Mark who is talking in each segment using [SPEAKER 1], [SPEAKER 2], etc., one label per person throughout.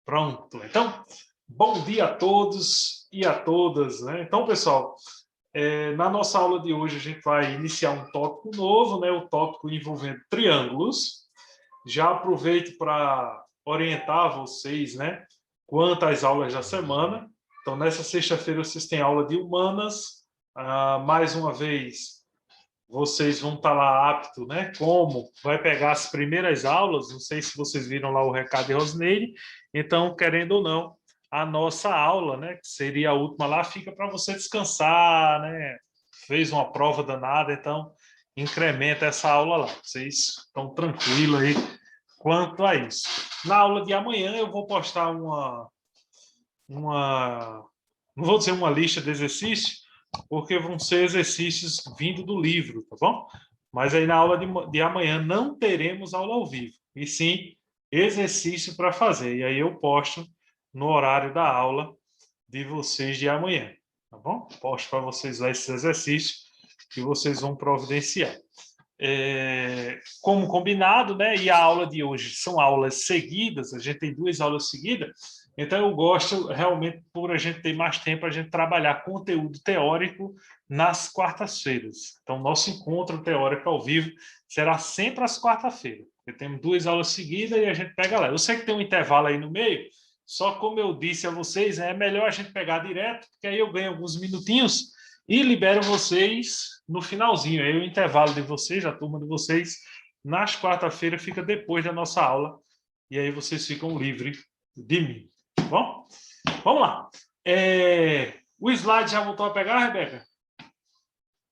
[SPEAKER 1] Pronto. Então, bom dia a todos e a todas, né? Então, pessoal, na nossa aula de hoje a gente vai iniciar um tópico novo, né? O tópico envolvendo triângulos. Já aproveito para orientar vocês, né? Quanto às aulas da semana. Então, nessa sexta-feira vocês têm aula de humanas. Mais uma vez, vocês vão estar lá apto, né? Como vai pegar as primeiras aulas, não sei se vocês viram lá o recado de Rosneire, então, querendo ou não, a nossa aula, né, que seria a última lá, fica para você descansar, né? Fez uma prova danada, então incrementa essa aula lá. Vocês estão tranquilos aí quanto a isso. Na aula de amanhã eu vou postar não vou dizer uma lista de exercícios, porque vão ser exercícios vindo do livro, tá bom? Mas aí na aula de amanhã não teremos aula ao vivo, e sim exercício para fazer. E aí eu posto no horário da aula de vocês de amanhã, tá bom? Posto para vocês lá esses exercícios que vocês vão providenciar. Como combinado, né? E a aula de hoje são aulas seguidas, a gente tem 2 aulas seguidas, então eu gosto realmente, por a gente ter mais tempo, a gente trabalhar conteúdo teórico nas quartas-feiras. Então, nosso encontro teórico ao vivo será sempre às quarta-feiras. Temos 2 aulas seguidas e a gente pega lá. Eu sei que tem um intervalo aí no meio, só como eu disse a vocês, é melhor a gente pegar direto, porque aí eu ganho alguns minutinhos e libero vocês no finalzinho. Aí o intervalo de vocês, a turma de vocês, nas quarta-feiras fica depois da nossa aula. E aí vocês ficam livres de mim. Tá bom? Vamos lá. O slide já voltou a pegar, Rebeca?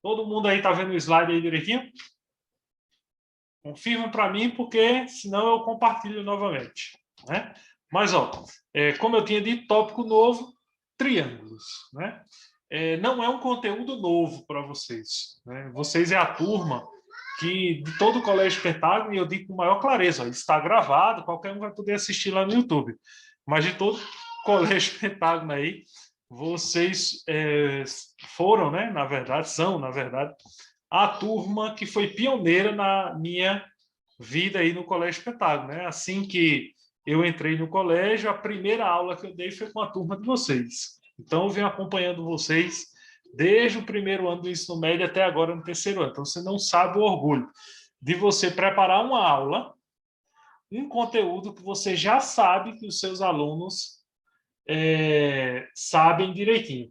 [SPEAKER 1] Todo mundo aí está vendo o slide aí direitinho? Confirma para mim, porque senão eu compartilho novamente. Né? Mas, como eu tinha dito, tópico novo, triângulos. Né? Não é um conteúdo novo para vocês. Né? Vocês é a turma que, de todo o Colégio Pentágono, e eu digo com maior clareza, está gravado, qualquer um vai poder assistir lá no YouTube. Mas de todo o Colégio Pentágono aí, vocês foram, né, na verdade, são, na verdade, a turma que foi pioneira na minha vida aí no Colégio Pentágono. Né? Assim que eu entrei no colégio, a primeira aula que eu dei foi com a turma de vocês. Então, eu venho acompanhando vocês desde o primeiro ano do ensino médio até agora no terceiro ano. Então, você não sabe o orgulho de você preparar uma aula, um conteúdo que você já sabe que os seus alunos sabem direitinho.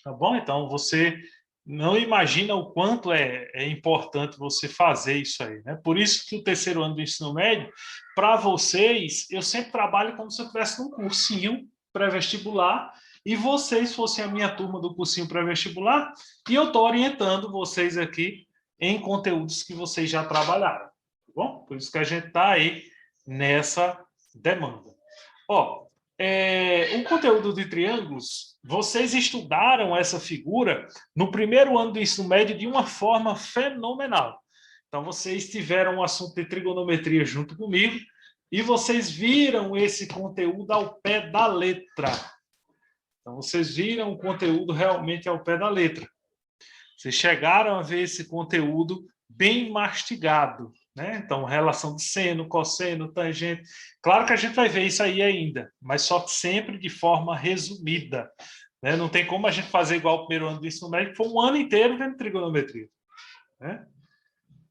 [SPEAKER 1] Tá bom? Então, você não imagina o quanto é importante você fazer isso aí. Né? Por isso que o terceiro ano do ensino médio, para vocês, eu sempre trabalho como se eu estivesse num cursinho pré-vestibular e vocês fossem a minha turma do cursinho pré-vestibular e eu estou orientando vocês aqui em conteúdos que vocês já trabalharam. Tá bom? Por isso que a gente está aí nessa demanda. O conteúdo de triângulos, vocês estudaram essa figura no primeiro ano do ensino médio de uma forma fenomenal. Então, vocês tiveram um assunto de trigonometria junto comigo e vocês viram esse conteúdo ao pé da letra. Então, vocês viram o conteúdo realmente ao pé da letra. Vocês chegaram a ver esse conteúdo bem mastigado. Né? Então, relação de seno, cosseno, tangente. Claro que a gente vai ver isso aí ainda, mas só que sempre de forma resumida. Né? Não tem como a gente fazer igual o primeiro ano do ensino médio, que foi um ano inteiro vendo trigonometria. Né?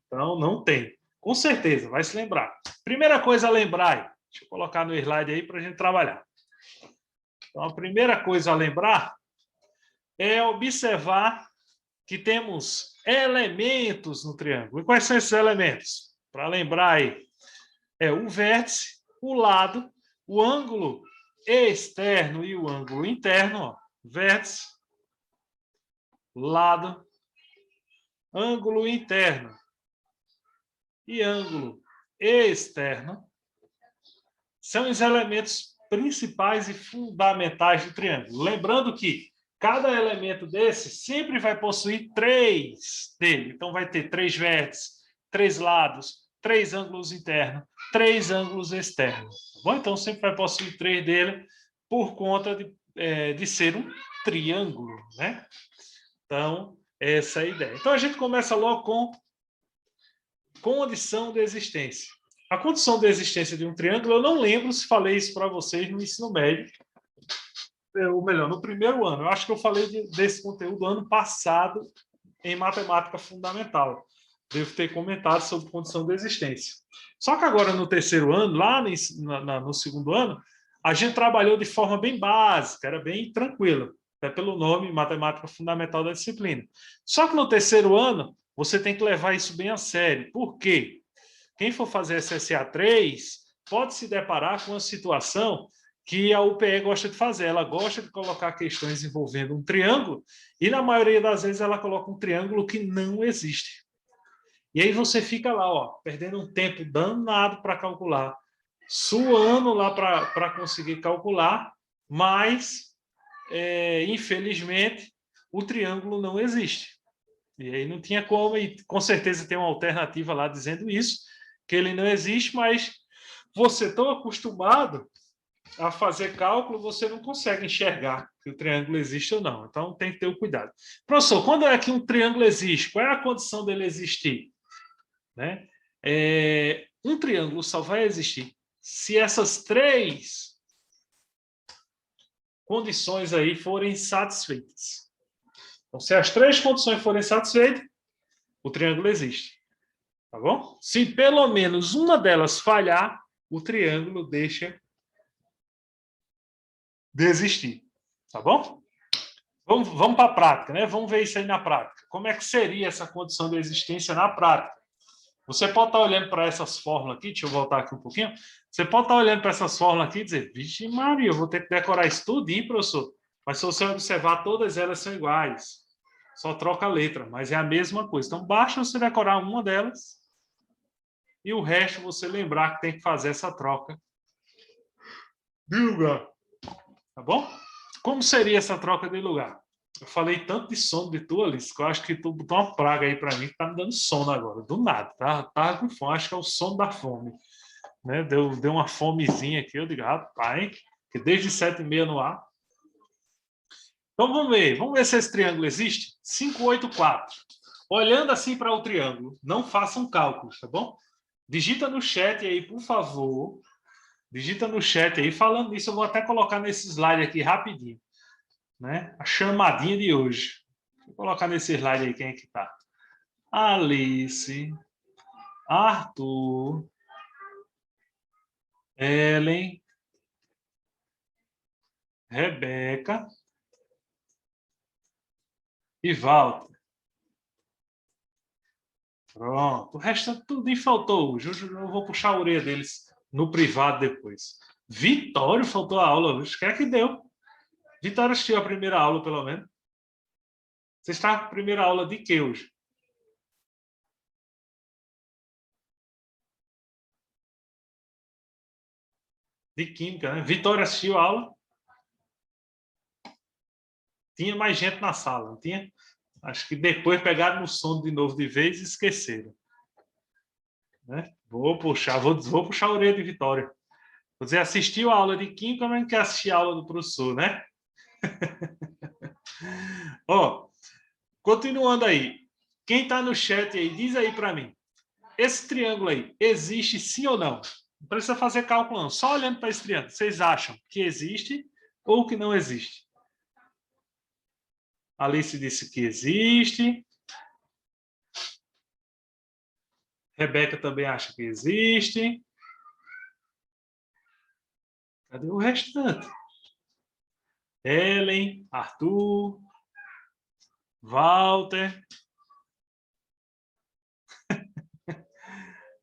[SPEAKER 1] Então, não tem. Com certeza, vai se lembrar. Primeira coisa a lembrar, deixa eu colocar no slide aí para a gente trabalhar. Então, a primeira coisa a lembrar é observar que temos elementos no triângulo. E quais são esses elementos? Para lembrar aí, o vértice, o lado, o ângulo externo e o ângulo interno. Ó. Vértice, lado, ângulo interno e ângulo externo são os elementos principais e fundamentais do triângulo. Lembrando que cada elemento desse sempre vai possuir 3 dele. Então, vai ter 3 vértices, 3 lados, 3 ângulos internos, 3 ângulos externos. Tá bom? Então, sempre vai possuir 3 dele por conta de ser um triângulo. Né? Então, essa é a ideia. Então, a gente começa logo com condição de existência. A condição de existência de um triângulo, eu não lembro se falei isso para vocês no ensino médio, ou melhor, no primeiro ano. Eu acho que eu falei desse conteúdo ano passado em matemática fundamental. Devo ter comentado sobre condição de existência. Só que agora no terceiro ano, lá no segundo ano, a gente trabalhou de forma bem básica, era bem tranquila, até pelo nome matemática fundamental da disciplina. Só que no terceiro ano, você tem que levar isso bem a sério. Por quê? Quem for fazer SSA 3 pode se deparar com uma situação que a UPE gosta de fazer. Ela gosta de colocar questões envolvendo um triângulo e, na maioria das vezes, ela coloca um triângulo que não existe. E aí você fica lá, ó, perdendo um tempo danado para calcular, suando lá para conseguir calcular, mas, infelizmente, o triângulo não existe. E aí não tinha como, e com certeza tem uma alternativa lá dizendo isso, que ele não existe, mas você tão acostumado a fazer cálculo, você não consegue enxergar que o triângulo existe ou não. Então, tem que ter o cuidado. Professor, quando é que um triângulo existe? Qual é a condição dele existir? Né? Um triângulo só vai existir se essas três condições aí forem satisfeitas. Então, se as três condições forem satisfeitas, o triângulo existe. Tá bom? Se pelo menos uma delas falhar, o triângulo deixa de existir. Tá bom? Vamos para a prática, né? Vamos ver isso aí na prática. Como é que seria essa condição de existência na prática? Você pode estar olhando para essas fórmulas aqui, deixa eu voltar aqui um pouquinho. Você pode estar olhando para essas fórmulas aqui e dizer, vixe Maria, eu vou ter que decorar isso tudinho, professor. Mas se você observar, todas elas são iguais. Só troca a letra, mas é a mesma coisa. Então, basta você decorar uma delas e o resto você lembrar que tem que fazer essa troca de lugar. Tá bom? Como seria essa troca de lugar? Eu falei tanto de sono de tu, Alice, que eu acho que tu botou uma praga aí para mim que tá me dando sono agora, do nada, tá? Tava com fome, acho que é o sono da fome. Né? Deu uma fomezinha aqui, eu digo, rapaz, que desde 7h30 no ar. Então vamos ver se esse triângulo existe. 5, 8, 4. Olhando assim para o triângulo, não façam cálculos, tá bom? Digita no chat aí, por favor. Digita no chat aí. Falando nisso, eu vou até colocar nesse slide aqui rapidinho. Né? A chamadinha de hoje. Vou colocar nesse slide aí quem é que tá. Alice, Arthur, Ellen, Rebeca e Walter. Pronto. O resto tudo faltou hoje. Hoje eu vou puxar a orelha deles no privado depois. Vitório faltou a aula hoje. O que é que deu? Vitória assistiu a primeira aula, pelo menos. Você está na primeira aula de que hoje? De Química, né? Vitória assistiu a aula? Tinha mais gente na sala, não tinha? Acho que depois pegaram no sono de novo de vez e esqueceram. Né? Vou puxar a orelha de Vitória. Você assistiu a aula de Química, mas não quer assistir a aula do professor, né? Ó, continuando aí. Quem está no chat aí, diz aí para mim. Esse triângulo aí, existe sim ou não? Não precisa fazer cálculo, não. Só olhando para esse triângulo, vocês acham que existe ou que não existe? Alice disse que existe. Rebeca também acha que existe. Cadê o restante? Ellen, Arthur, Walter.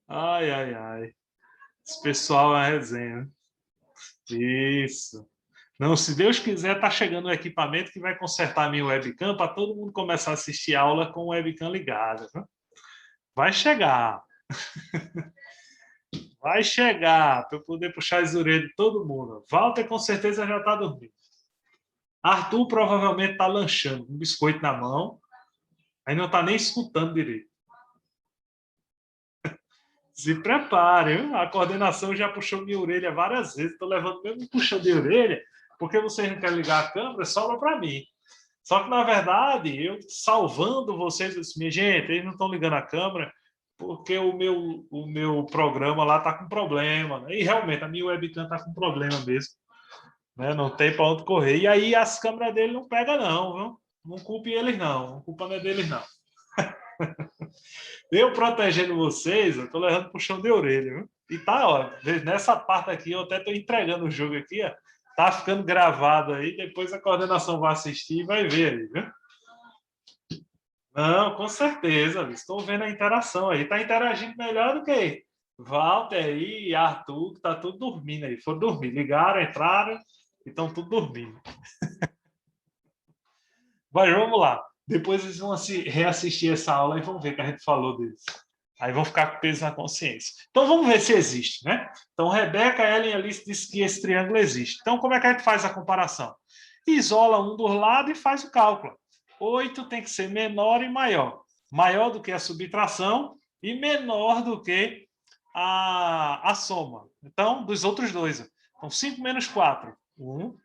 [SPEAKER 1] Ai, ai, ai. Esse pessoal é a resenha. Isso. Não, se Deus quiser, tá chegando o equipamento que vai consertar a minha webcam para todo mundo começar a assistir aula com o webcam ligada. Viu? Vai chegar. Vai chegar para eu poder puxar as orelhas de todo mundo. Walter com certeza já está dormindo. Arthur provavelmente está lanchando, com um biscoito na mão. Aí não está nem escutando direito. Se prepare, viu? A coordenação já puxou minha orelha várias vezes. Estou levando mesmo um puxão de orelha, porque vocês não querem ligar a câmera, sobra para mim. Só que, na verdade, eu salvando vocês, eu disse, minha gente, eles não estão ligando a câmera, porque o meu programa lá está com problema, né? E realmente a minha webcam está com problema mesmo, né? Não tem para onde correr. E aí as câmeras dele não pegam não, viu? Não culpe eles não, a culpa não é deles não. Eu protegendo vocês, eu tô levando puxão de orelha, viu? E tá, ó, nessa parte aqui, eu até tô entregando o jogo aqui, ó. Tá ficando gravado aí, depois a coordenação vai assistir e vai ver aí, viu? Não, com certeza, estou vendo a interação aí. Tá interagindo melhor do que Walter aí e Arthur, que tá tudo dormindo aí. Foram dormir, ligaram, entraram e estão tudo dormindo. Mas vamos lá. Depois eles vão reassistir essa aula e vão ver que a gente falou deles. Aí vão ficar com peso na consciência. Então vamos ver se existe, né? Então Rebeca, Ellen e Alice dizem que esse triângulo existe. Então como é que a gente faz a comparação? Isola um dos lados e faz o cálculo. 8 tem que ser menor e maior. Maior do que a subtração e menor do que a soma. Então, dos outros dois. Então, 5 menos 4, 1.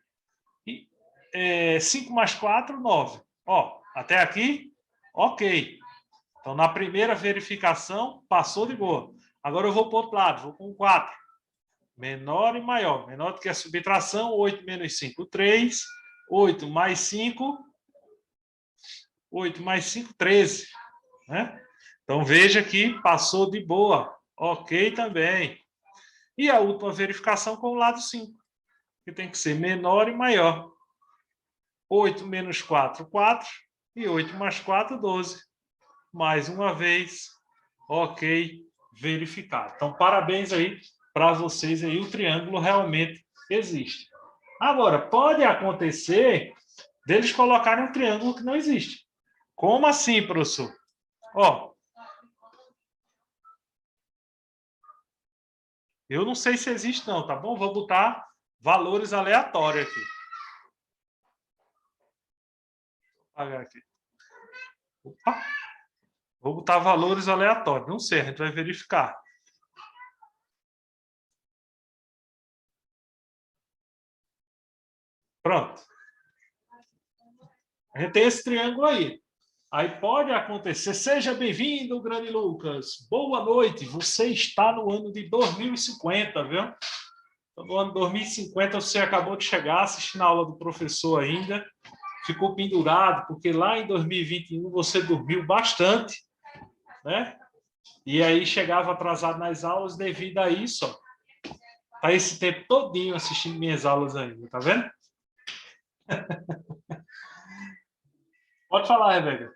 [SPEAKER 1] E 5 mais 4, 9. Ó, até aqui, ok. Então, na primeira verificação, passou de boa. Agora eu vou para o outro lado, vou com 4. Menor e maior. Menor do que a subtração, 8 menos 5, 3. 8 mais 5, 8 mais 5, 13. Né? Então, veja que passou de boa. Ok também. E a última verificação com o lado 5, que tem que ser menor e maior. 8 menos 4, 4. E 8 mais 4, 12. Mais uma vez, ok, verificado. Então, parabéns aí para vocês aí, o triângulo realmente existe. Agora, pode acontecer deles colocarem um triângulo que não existe. Como assim, professor? Ó, eu não sei se existe não, tá bom? Vou botar valores aleatórios aqui. Vou apagar aqui. Opa. Vou botar valores aleatórios. Não sei, a gente vai verificar. Pronto. A gente tem esse triângulo aí. Aí pode acontecer. Seja bem-vindo, grande Lucas. Boa noite. Você está no ano de 2050, viu? Então, no ano 2050, você acabou de chegar, assistindo a aula do professor ainda. Ficou pendurado, porque lá em 2021 você dormiu bastante, né? E aí chegava atrasado nas aulas devido a isso, ó. Tá esse tempo todinho assistindo minhas aulas ainda, tá vendo? Pode falar, Rebeca.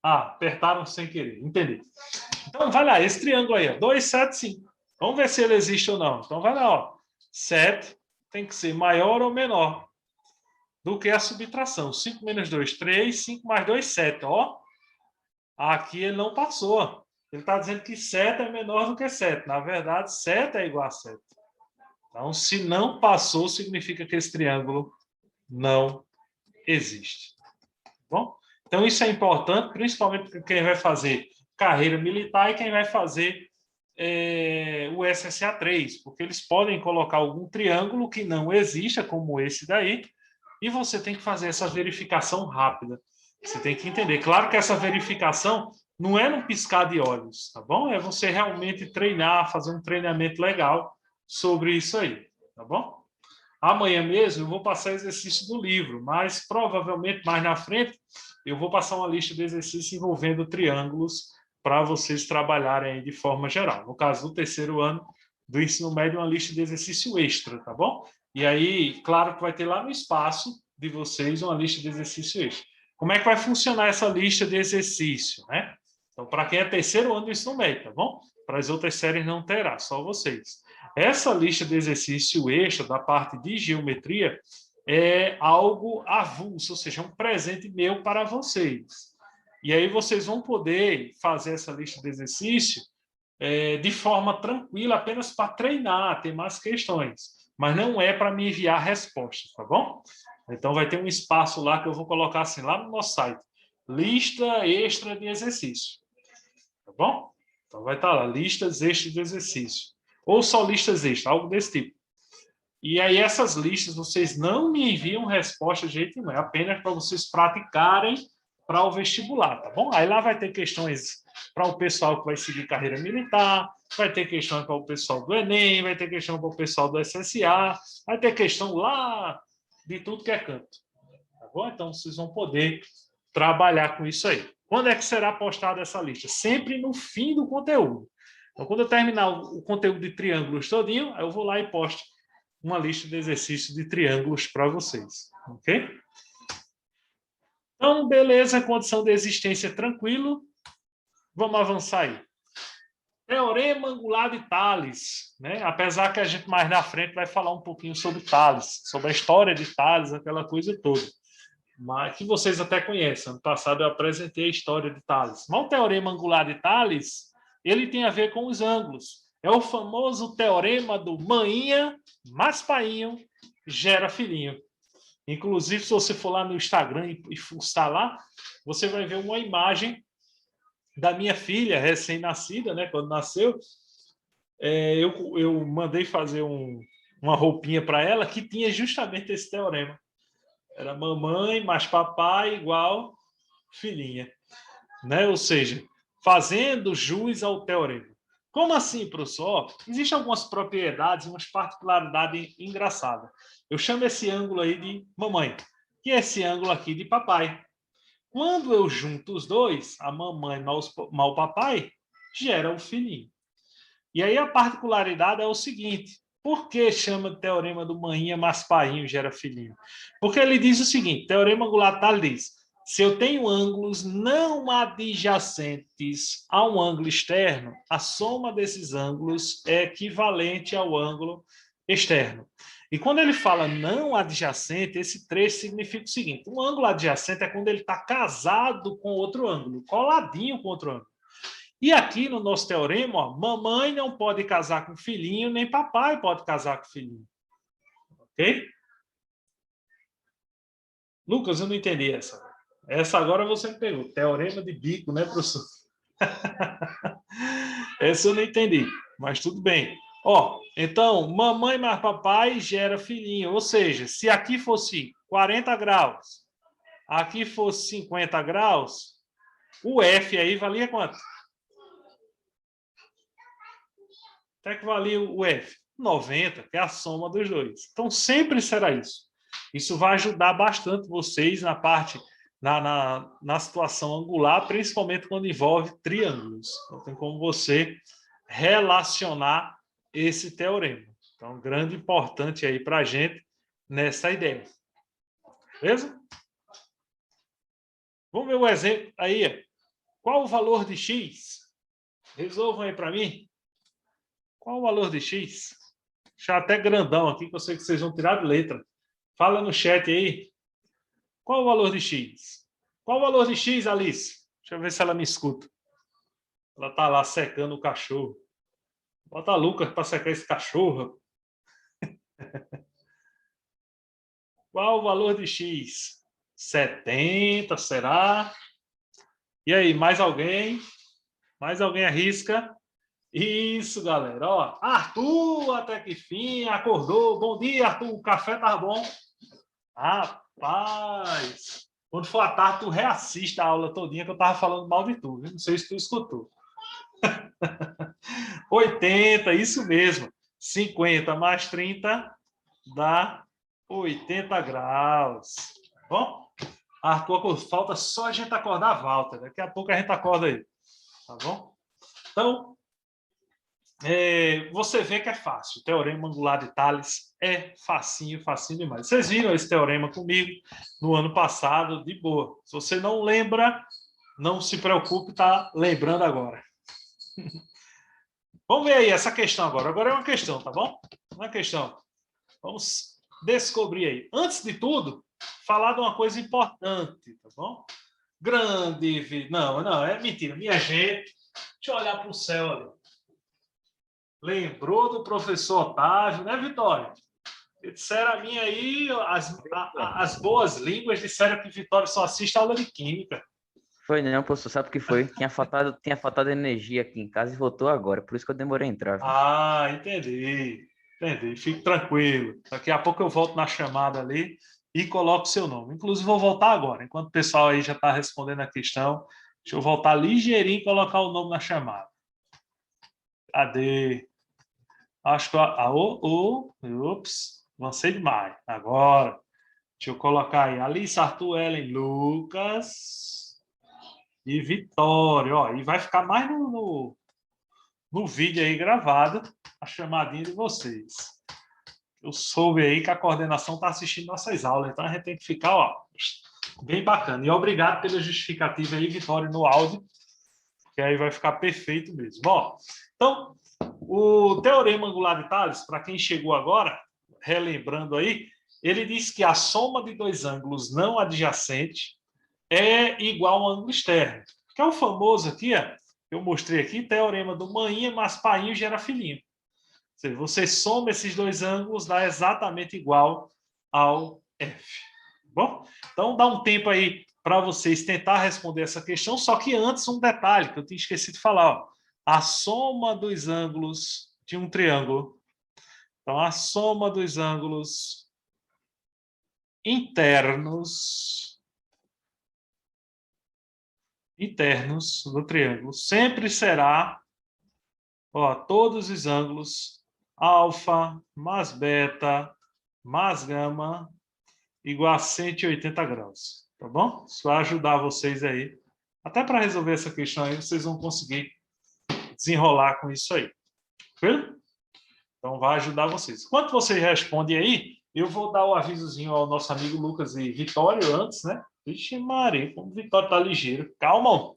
[SPEAKER 1] Ah, apertaram sem querer, entendi. Então, vai lá, esse triângulo aí, ó, 2, 7, 5. Vamos ver se ele existe ou não. Então, vai lá, ó. 7 tem que ser maior ou menor do que a subtração. 5 menos 2, 3. 5 mais 2, 7. Ó, aqui ele não passou. Ele está dizendo que 7 é menor do que 7. Na verdade, 7 é igual a 7. Então, se não passou, significa que esse triângulo não existe. Bom? Então, isso é importante, principalmente para quem vai fazer carreira militar e quem vai fazer o SSA3, porque eles podem colocar algum triângulo que não exista, como esse daí, e você tem que fazer essa verificação rápida. Você tem que entender. Claro que essa verificação não é num piscar de olhos, tá bom? É você realmente treinar, fazer um treinamento legal sobre isso aí, tá bom? Amanhã mesmo eu vou passar exercício do livro, mas provavelmente mais na frente eu vou passar uma lista de exercícios envolvendo triângulos para vocês trabalharem de forma geral. No caso do terceiro ano do ensino médio, uma lista de exercício extra, tá bom? E aí, claro que vai ter lá no espaço de vocês uma lista de exercício extra. Como é que vai funcionar essa lista de exercício, né? Então, para quem é terceiro ano do ensino médio, tá bom? Para as outras séries não terá, só vocês. Essa lista de exercício extra da parte de geometria é algo avulso, ou seja, um presente meu para vocês. E aí vocês vão poder fazer essa lista de exercício de forma tranquila, apenas para treinar, ter mais questões. Mas não é para me enviar respostas, tá bom? Então vai ter um espaço lá que eu vou colocar assim, lá no nosso site. Lista extra de exercício. Tá bom? Então vai estar lá, listas extras de exercício. Ou só listas extras, algo desse tipo. E aí essas listas, vocês não me enviam resposta de jeito nenhum, é apenas para vocês praticarem para o vestibular, tá bom? Aí lá vai ter questões para o pessoal que vai seguir carreira militar, vai ter questão para o pessoal do Enem, vai ter questão para o pessoal do SSA, vai ter questão lá de tudo que é canto, tá bom? Então vocês vão poder trabalhar com isso aí. Quando é que será postada essa lista? Sempre no fim do conteúdo. Então, quando eu terminar o conteúdo de triângulos todinho, eu vou lá e posto uma lista de exercícios de triângulos para vocês, ok? Então, beleza, condição de existência tranquilo. Vamos avançar aí. Teorema angular de Tales, né? Apesar que a gente mais na frente vai falar um pouquinho sobre Tales, sobre a história de Tales, aquela coisa toda. Mas que vocês até conhecem. Ano passado eu apresentei a história de Tales. Mas o teorema angular de Tales, ele tem a ver com os ângulos. É o famoso teorema do maninha mais painho gera filhinho. Inclusive, se você for lá no Instagram e fuçar lá, você vai ver uma imagem da minha filha recém-nascida, né? Quando nasceu, eu mandei fazer uma roupinha para ela que tinha justamente esse teorema. Era mamãe mais papai igual filhinha, né? Ou seja, fazendo jus ao teorema. Como assim, professor? Existem algumas propriedades, umas particularidades engraçadas. Eu chamo esse ângulo aí de mamãe, e esse ângulo aqui de papai. Quando eu junto os dois, a mamãe mais o papai, gera o filhinho. E aí a particularidade é o seguinte: por que chama de teorema do maninha mais painho gera filhinho? Porque ele diz o seguinte: teorema angular tal diz, se eu tenho ângulos não adjacentes a um ângulo externo, a soma desses ângulos é equivalente ao ângulo externo. E quando ele fala não adjacente, esse trecho significa o seguinte: um ângulo adjacente é quando ele está casado com outro ângulo, coladinho com outro ângulo. E aqui no nosso teorema, ó, mamãe não pode casar com filhinho, nem papai pode casar com filhinho. Ok? Lucas, eu não entendi essa. Essa agora você me pegou. Teorema de bico, né, professor? Essa eu não entendi, mas tudo bem. Ó, então, mamãe mais papai gera filhinho. Ou seja, se aqui fosse 40 graus, aqui fosse 50 graus, o F aí valia quanto? Até que valia o F? 90, que é a soma dos dois. Então, sempre será isso. Isso vai ajudar bastante vocês na parte, na situação angular, principalmente quando envolve triângulos. Então, tem como você relacionar esse teorema. Então, grande importante aí para a gente nessa ideia. Beleza? Vamos ver o exemplo aí. Qual o valor de x? Resolvam aí para mim. Qual o valor de x? Deixa até grandão aqui, que eu sei que vocês vão tirar de letra. Fala no chat aí. Qual o valor de x? Qual o valor de x, Alice? Deixa eu ver se ela me escuta. Ela está lá secando o cachorro. Bota a Lucas para secar esse cachorro. Qual o valor de x? 70, será? E aí, mais alguém? Mais alguém arrisca? Isso, galera. Ó, Arthur, até que fim, acordou. Bom dia, Arthur. O café tá bom? Rapaz, quando for à tarde, tu reassista a aula todinha que eu tava falando mal de tu. Não sei se tu escutou. 80, isso mesmo. 50 mais 30 dá 80 graus. Bom? Arthur, falta só a gente acordar, Walter. Daqui a pouco a gente acorda aí. Tá bom? Então, você vê que é fácil. O teorema angular de Tales é facinho, facinho demais. Vocês viram esse teorema comigo no ano passado, de boa. Se você não lembra, não se preocupe, tá lembrando agora. Vamos ver aí essa questão agora. Agora é uma questão, tá bom? Uma questão. Vamos descobrir aí. Antes de tudo, falar de uma coisa importante, tá bom? Grande... Não, é mentira. Minha gente, deixa eu olhar para o céu ali. Lembrou do professor Otávio, né, Vitória? Disseram a mim aí, as boas línguas disseram que Vitória só assiste aula de química.
[SPEAKER 2] Foi não, professor, sabe o que foi? Tinha faltado energia aqui em casa e voltou agora, por isso que eu demorei a entrar. Viu?
[SPEAKER 1] Ah, entendi. Fique tranquilo. Daqui a pouco eu volto na chamada ali e coloque o seu nome. Inclusive, vou voltar agora, enquanto o pessoal aí já está respondendo a questão. Deixa eu voltar ligeirinho e colocar o nome na chamada. Cadê? Acho que... Ups, avancei demais. Agora, deixa eu colocar aí. Alice, Arthur, Ellen, Lucas e Vitória. Ó, e vai ficar mais no vídeo aí gravado a chamadinha de vocês. Eu soube aí que a coordenação está assistindo nossas aulas, então a gente tem que ficar, ó, bem bacana. E obrigado pela justificativa aí, Vitória, no áudio, que aí vai ficar perfeito mesmo. Ó, então, o Teorema Angular de Tales, para quem chegou agora, relembrando aí, ele diz que a soma de dois ângulos não adjacentes é igual ao ângulo externo, que é o famoso aqui, ó, eu mostrei aqui, teorema do manhinha mais painho gera filhinho. Ou seja, você soma esses dois ângulos, dá exatamente igual ao F. Bom, então dá um tempo aí para vocês tentar responder essa questão, só que antes um detalhe que eu tinha esquecido de falar. Ó. A soma dos ângulos de um triângulo. Então, a soma dos ângulos internos do triângulo sempre será, ó, todos os ângulos alfa mais beta mais gama igual a 180 graus, tá bom? Isso vai ajudar vocês aí. Até para resolver essa questão aí, vocês vão conseguir desenrolar com isso aí. Tranquilo? Então, vai ajudar vocês. Enquanto vocês respondem aí, eu vou dar o avisozinho ao nosso amigo Lucas e Vitório antes, né? Vixe Maria, como o Vitório tá ligeiro. Calma.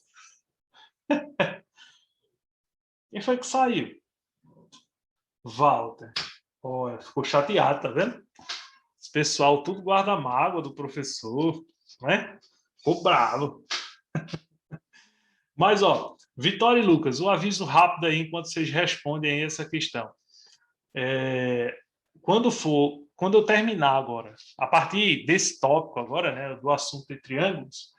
[SPEAKER 1] Quem foi que saiu? Walter. Olha, ficou chateado, tá vendo? Esse pessoal tudo guarda mágoa do professor, né? Ficou bravo. Mas, ó, Vitória e Lucas, um aviso rápido aí enquanto vocês respondem aí essa questão. Quando eu terminar agora, a partir desse tópico agora, né, do assunto de triângulos,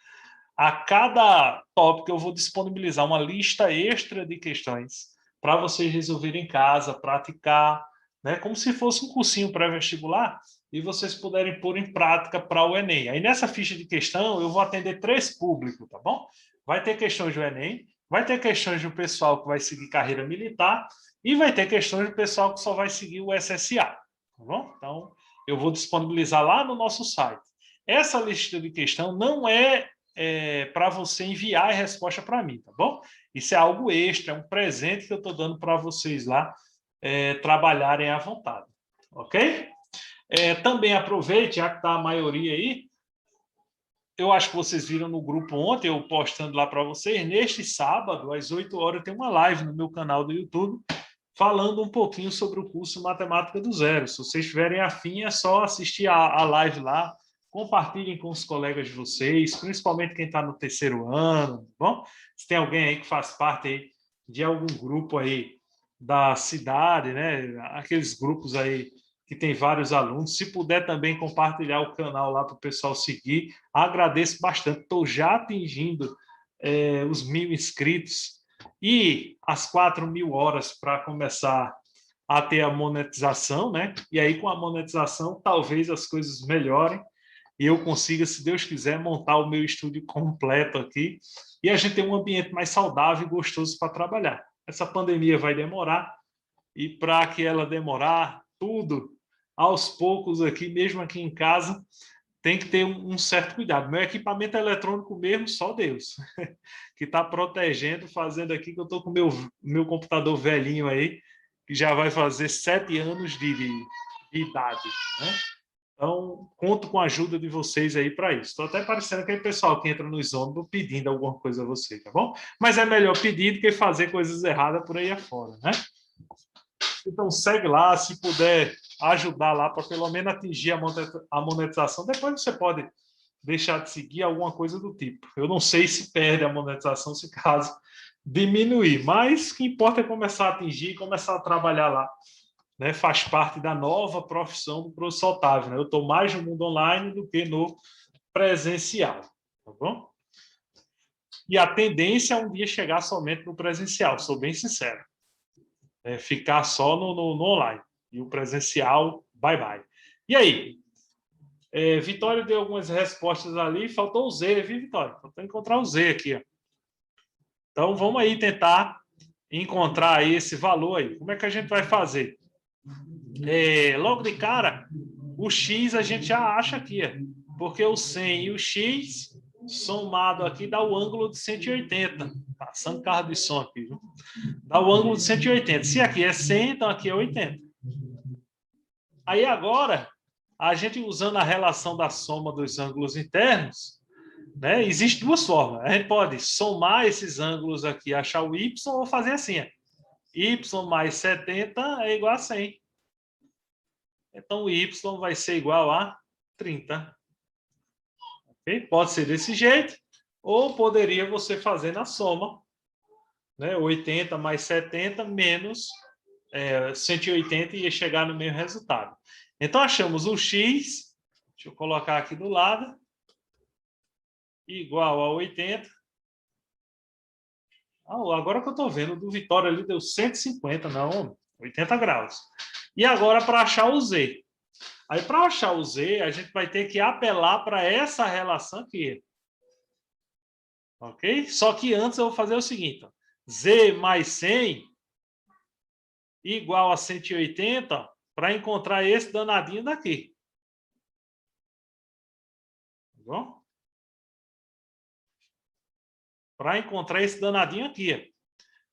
[SPEAKER 1] a cada tópico eu vou disponibilizar uma lista extra de questões para vocês resolverem em casa, praticar, né, como se fosse um cursinho pré-vestibular, e vocês puderem pôr em prática para o Enem. Aí nessa ficha de questão eu vou atender 3 públicos, tá bom? Vai ter questões do Enem, vai ter questões do pessoal que vai seguir carreira militar e vai ter questões do pessoal que só vai seguir o SSA, tá bom? Então, eu vou disponibilizar lá no nosso site. Essa lista de questão não é para você enviar a resposta para mim, tá bom? Isso é algo extra, é um presente que eu estou dando para vocês lá trabalharem à vontade, ok? Também aproveite, já que está a maioria aí, eu acho que vocês viram no grupo ontem, eu postando lá para vocês, neste sábado, às 8 horas, tem uma live no meu canal do YouTube, falando um pouquinho sobre o curso Matemática do Zero. Se vocês tiverem afim, é só assistir a live lá, compartilhem com os colegas de vocês, principalmente quem está no terceiro ano, tá bom? Se tem alguém aí que faz parte aí de algum grupo aí da cidade, né? Aqueles grupos aí que tem vários alunos, se puder também compartilhar o canal lá para o pessoal seguir, agradeço bastante. Estou já atingindo os 1.000 inscritos e as 4.000 horas para começar a ter a monetização, né? E aí, com a monetização, talvez as coisas melhorem e eu consiga, se Deus quiser, montar o meu estúdio completo aqui e a gente ter um ambiente mais saudável e gostoso para trabalhar. Essa pandemia vai demorar e para que ela demorar, tudo aos poucos aqui, mesmo aqui em casa, tem que ter um certo cuidado. Meu equipamento eletrônico mesmo, só Deus, que está protegendo, fazendo aqui, que eu estou com meu computador velhinho aí, que já vai fazer 7 anos de idade, né? Então, conto com a ajuda de vocês aí para isso. Estou até parecendo aquele pessoal que entra nos ônibus pedindo alguma coisa a você, tá bom? Mas é melhor pedir do que fazer coisas erradas por aí afora, né? Então, segue lá, se puder ajudar lá para pelo menos atingir a monetização. Depois você pode deixar de seguir alguma coisa do tipo. Eu não sei se perde a monetização se caso diminuir, mas o que importa é começar a atingir e começar a trabalhar lá. Né? Faz parte da nova profissão do professor Otávio. Né? Eu estou mais no mundo online do que no presencial. Tá bom? E a tendência é um dia chegar somente no presencial, sou bem sincero. Ficar só no online. E o presencial, bye bye. E aí? Vitória deu algumas respostas ali, faltou o Z, viu, Vitória? Faltou encontrar o Z aqui. Ó. Então, vamos aí tentar encontrar aí esse valor aí. Como é que a gente vai fazer? Logo de cara, o X a gente já acha aqui, porque o 100 e o X somado aqui dá o ângulo de 180. Passando carro de som aqui, viu? Dá o ângulo de 180. Se aqui é 100, então aqui é 80. Aí agora, a gente usando a relação da soma dos ângulos internos, né, existe duas formas. A gente pode somar esses ângulos aqui, achar o Y, ou fazer assim, y mais 70 é igual a 100. Então, o y vai ser igual a 30. Okay? Pode ser desse jeito, ou poderia você fazer na soma, né? 80 mais 70 menos 180 e ia chegar no mesmo resultado. Então, achamos o x, deixa eu colocar aqui do lado, igual a 80. Agora que eu estou vendo, do Vitória ali deu 150, não, 80 graus. E agora, para achar o z. Aí, para achar o z, a gente vai ter que apelar para essa relação aqui. Ok? Só que antes eu vou fazer o seguinte. Ó. Z mais 100 igual a 180 para encontrar esse danadinho daqui. Tá bom? Para encontrar esse danadinho aqui. Ó.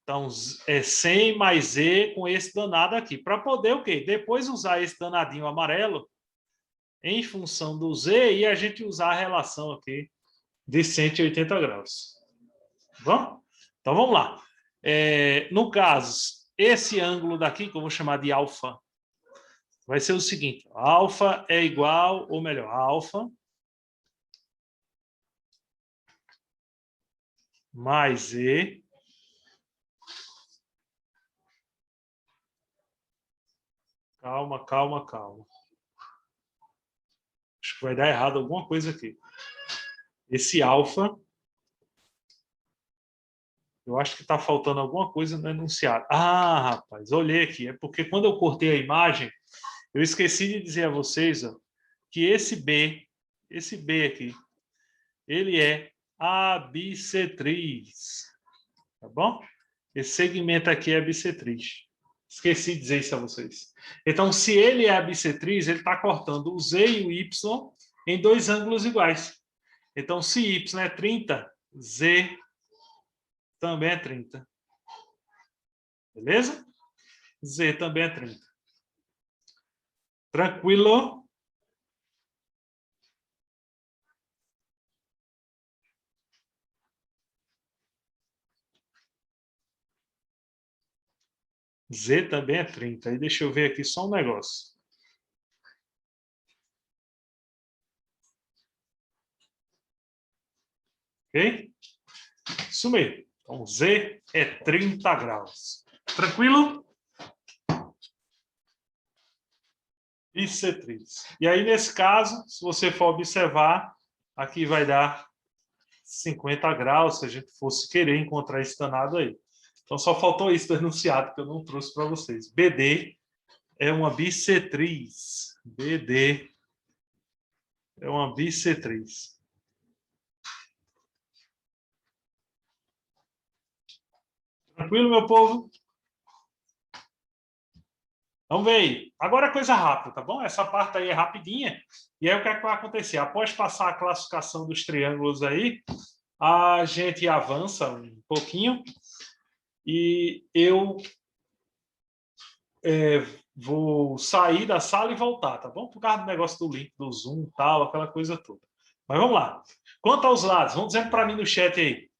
[SPEAKER 1] Então, é 100 mais Z com esse danado aqui. Para poder o quê? Depois usar esse danadinho amarelo em função do Z e a gente usar a relação aqui de 180 graus. Tá bom? Então, vamos lá. No caso, esse ângulo daqui, que eu vou chamar de alfa, vai ser o seguinte. Alfa é igual, ou melhor, alfa mais Z calma. Acho que vai dar errado alguma coisa aqui. Esse alfa, eu acho que está faltando alguma coisa no enunciado. Ah, rapaz, olhei aqui. É porque quando eu cortei a imagem, eu esqueci de dizer a vocês ó, que esse B aqui, ele é a bissetriz. Tá bom? Esse segmento aqui é a bissetriz. Esqueci de dizer isso a vocês. Então, se ele é a bissetriz, ele está cortando o Z e o Y em dois ângulos iguais. Então, se Y é 30, Z também é 30. Beleza? Z também é 30. Tranquilo? Z também é 30. Aí deixa eu ver aqui só um negócio. Ok? Isso mesmo. Então, Z é 30 graus. Tranquilo? Bissetriz. E aí, nesse caso, se você for observar, aqui vai dar 50 graus, se a gente fosse querer encontrar esse danado aí. Então, só faltou isso do enunciado que eu não trouxe para vocês. BD é uma bissetriz. BD é uma bissetriz. Tranquilo, meu povo? Vamos ver aí. Agora é coisa rápida, tá bom? Essa parte aí é rapidinha. E aí o que é que vai acontecer? Após passar a classificação dos triângulos aí, a gente avança um pouquinho e eu vou sair da sala e voltar, tá bom? Por causa do negócio do link, do Zoom, tal, aquela coisa toda. Mas vamos lá. Quanto aos lados, vão dizendo para mim no chat aí.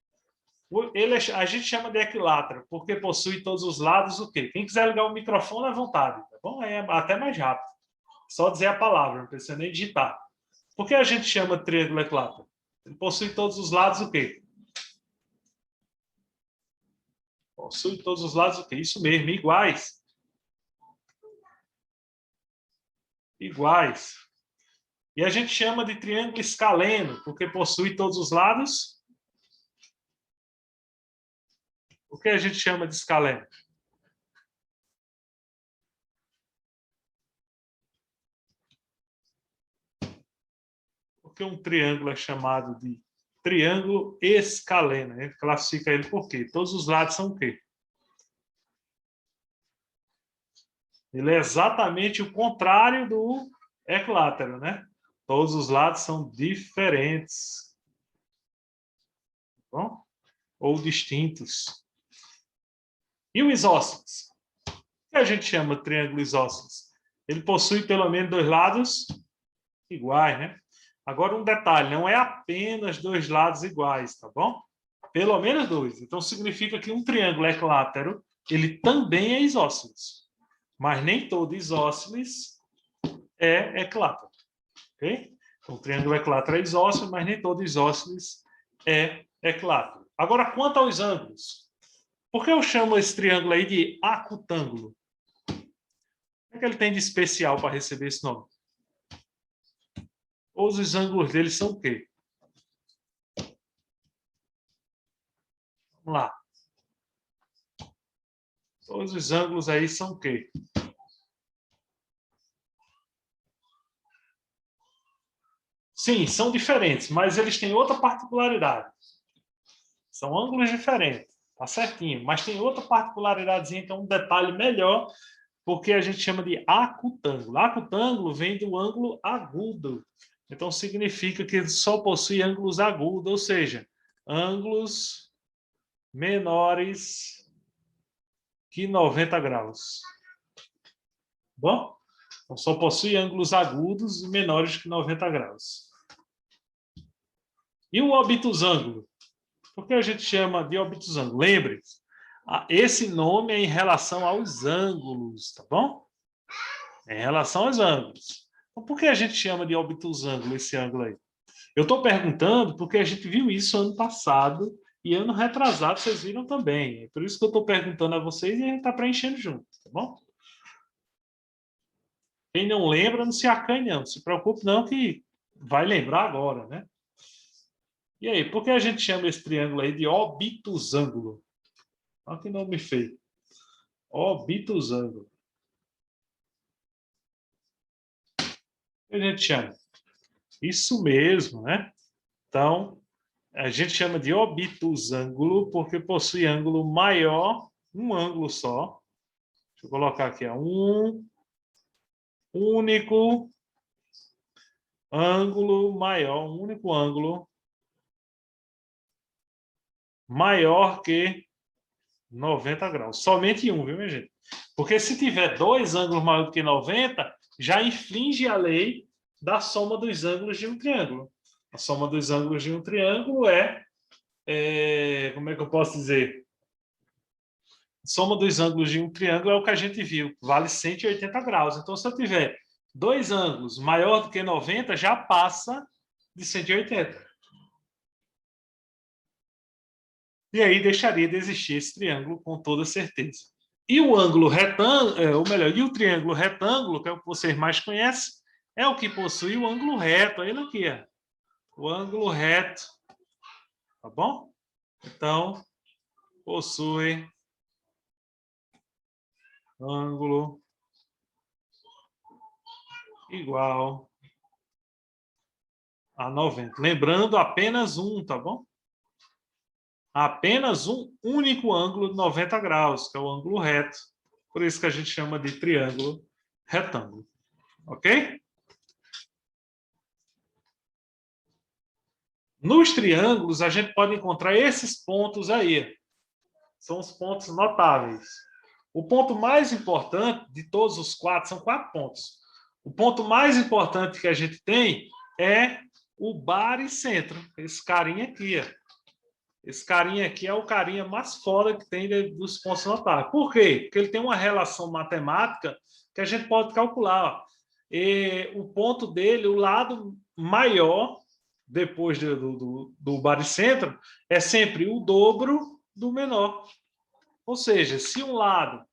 [SPEAKER 1] A gente chama de equilátero, porque possui todos os lados o quê? Quem quiser ligar o microfone, à vontade, tá bom? É até mais rápido. Só dizer a palavra, não precisa nem digitar. Por que a gente chama de triângulo equilátero? Ele possui todos os lados o quê? Possui todos os lados o quê? Isso mesmo, iguais. Iguais. E a gente chama de triângulo escaleno, porque possui todos os lados. O que a gente chama de escaleno? porque um triângulo é chamado de triângulo escaleno. A gente classifica ele por quê? Todos os lados são o quê? Ele é exatamente o contrário do equilátero, né? Todos os lados são diferentes. Bom? Ou distintos. E o isósceles? O que a gente chama de triângulo isósceles? Ele possui pelo menos dois lados iguais, né? Agora um detalhe, não é apenas dois lados iguais, tá bom? Pelo menos dois. Então significa que um triângulo equilátero, ele também é isósceles. Mas nem todo isósceles é equilátero. Ok? Então, o triângulo equilátero é isósceles, mas nem todo isósceles é equilátero. Agora, quanto aos ângulos. Por que eu chamo esse triângulo aí de acutângulo? O que ele tem de especial para receber esse nome? Os ângulos dele são o quê? Vamos lá. Todos os ângulos aí são o quê? Sim, são diferentes, mas eles têm outra particularidade. São ângulos diferentes, tá certinho. Mas tem outra particularidadezinha, que é um detalhe melhor, porque a gente chama de acutângulo. Acutângulo vem do ângulo agudo. Então, significa que ele só possui ângulos agudos, ou seja, ângulos menores que 90 graus. Bom? Então, só possui ângulos agudos e menores que 90 graus. E o obtusângulo? Por que a gente chama de obtusângulo? Lembre-se, esse nome é em relação aos ângulos, tá bom? É em relação aos ângulos. Então, por que a gente chama de obtusângulo esse ângulo aí? Eu estou perguntando porque a gente viu isso ano passado e ano retrasado vocês viram também. É por isso que eu estou perguntando a vocês e a gente está preenchendo junto, tá bom? Quem não lembra, não se acanhe não. Não se preocupe não que vai lembrar agora, né? E aí, por que a gente chama esse triângulo aí de obtusângulo? Olha que nome feio. Obtusângulo. O que a gente chama? Isso mesmo, né? Então, a gente chama de obtusângulo porque possui ângulo maior, um ângulo só. Deixa eu colocar aqui, um único ângulo maior, um único ângulo maior que 90 graus. Somente um, viu, minha gente? Porque se tiver dois ângulos maiores do que 90, já infringe a lei da soma dos ângulos de um triângulo. A soma dos ângulos de um triângulo como é que eu posso dizer? A soma dos ângulos de um triângulo é o que a gente viu, vale 180 graus. Então, se eu tiver dois ângulos maior do que 90, já passa de 180. E aí deixaria de existir esse triângulo com toda certeza. E o ângulo retângulo, ou melhor, e o triângulo retângulo, que é o que vocês mais conhecem, é o que possui o ângulo reto. Ele aqui, ó. O ângulo reto. Tá bom? Então, possui ângulo igual a 90. Lembrando, apenas um, tá bom? Apenas um único ângulo de 90 graus, que é o ângulo reto. Por isso que a gente chama de triângulo retângulo. Ok? Nos triângulos, a gente pode encontrar esses pontos aí. São os pontos notáveis. O ponto mais importante de todos os quatro, são 4 pontos. O ponto mais importante que a gente tem é o baricentro. Esse carinha aqui, ó. Esse carinha aqui é o carinha mais foda que tem dos pontos notáveis. Por quê? Porque ele tem uma relação matemática que a gente pode calcular. Ó. E o ponto dele, o lado maior, depois do baricentro, é sempre o dobro do menor. Ou seja, se um lado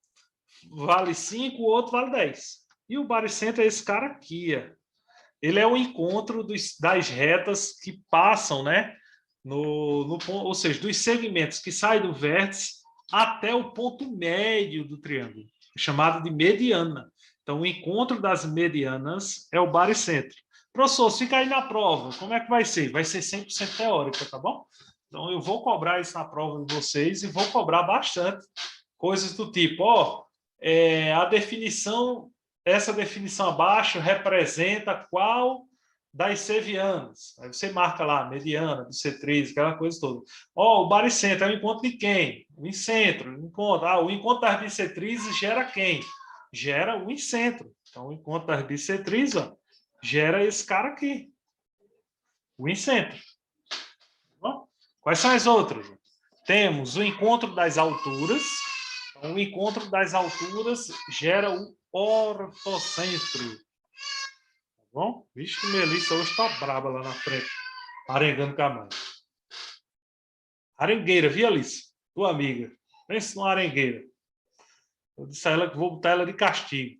[SPEAKER 1] vale 5, o outro vale 10. E o baricentro é esse cara aqui. Ó. Ele é o encontro das retas que passam, né? Ou seja, dos segmentos que saem do vértice até o ponto médio do triângulo, chamado de mediana. Então, o encontro das medianas é o baricentro. Professor, se cair na prova, como é que vai ser? Vai ser 100% teórica, tá bom? Então, eu vou cobrar isso na prova de vocês e vou cobrar bastante coisas do tipo, a definição, essa definição abaixo representa qual das sevianas. Aí você marca lá, mediana, bissetriz, aquela coisa toda. O baricentro é o encontro de quem? O incentro. O encontro das bissetrizes gera quem? Gera o incentro. Então, o encontro das bissetrizes gera esse cara aqui, o incentro. Bom, quais são as outras? Temos o encontro das alturas. Então, o encontro das alturas gera o ortocentro. Tá bom? Vixe, que Melissa hoje está braba lá na frente, arengando com a mãe. Arengueira, viu, Alice? Tua amiga. Pensa numa arengueira. Eu disse a ela que vou botar ela de castigo.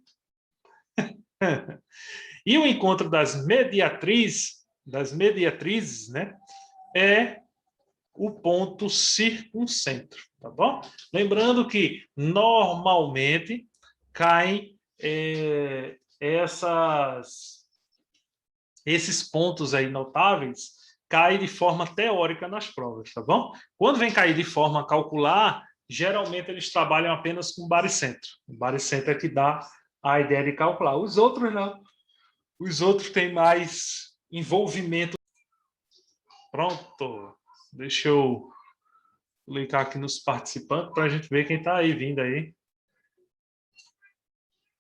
[SPEAKER 1] E o encontro das mediatrizes, né, é o ponto circuncentro, tá bom? Lembrando que normalmente caem esses pontos aí notáveis caem de forma teórica nas provas, tá bom? Quando vem cair de forma calcular, geralmente eles trabalham apenas com baricentro. O baricentro é que dá a ideia de calcular. Os outros não. Os outros têm mais envolvimento. Pronto. Deixa eu clicar aqui nos participantes para a gente ver quem está aí vindo aí.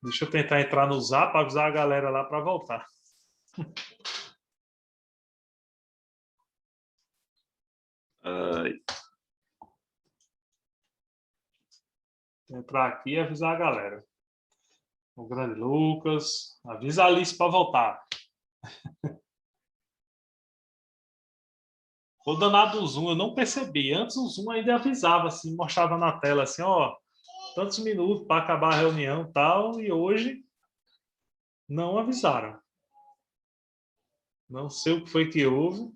[SPEAKER 1] Deixa eu tentar entrar no Zap para avisar a galera lá para voltar. Entrar aqui e avisar a galera. O grande Lucas. Avisa a Alice para voltar. O danado do Zoom, eu não percebi. Antes o Zoom ainda avisava, assim, mostrava na tela assim, tantos minutos para acabar a reunião e tal, e hoje não avisaram. Não sei o que foi que houve,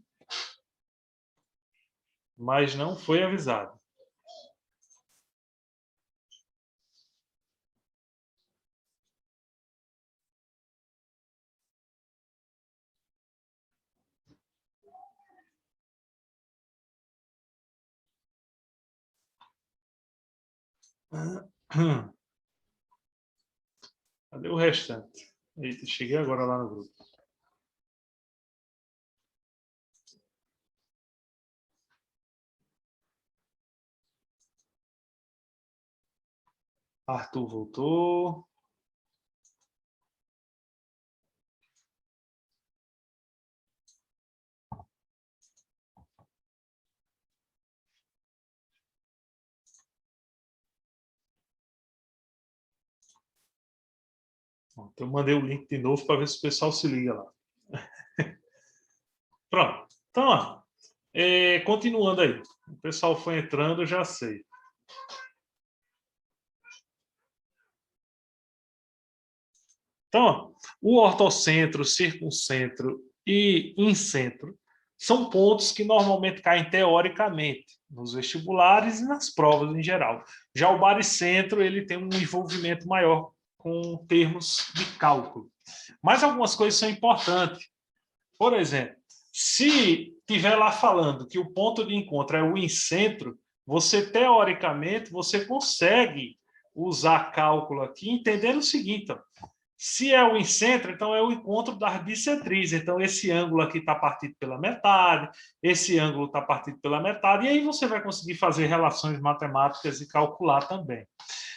[SPEAKER 1] mas não foi avisado. Cadê o restante? Eita, cheguei agora lá no grupo. Arthur voltou. Então, eu mandei o link de novo para ver se o pessoal se liga lá. Pronto. Então, continuando aí. O pessoal foi entrando, eu já sei. Então, o ortocentro, circuncentro e incentro são pontos que normalmente caem teoricamente nos vestibulares e nas provas em geral. Já o baricentro, ele tem um envolvimento maior com termos de cálculo. Mas algumas coisas são importantes. Por exemplo, se tiver lá falando que o ponto de encontro é o incentro, você, teoricamente, você consegue usar cálculo aqui, entendendo o seguinte, se é o incentro, então é o encontro das bissetrizes. Então, esse ângulo aqui está partido pela metade, esse ângulo está partido pela metade, e aí você vai conseguir fazer relações matemáticas e calcular também.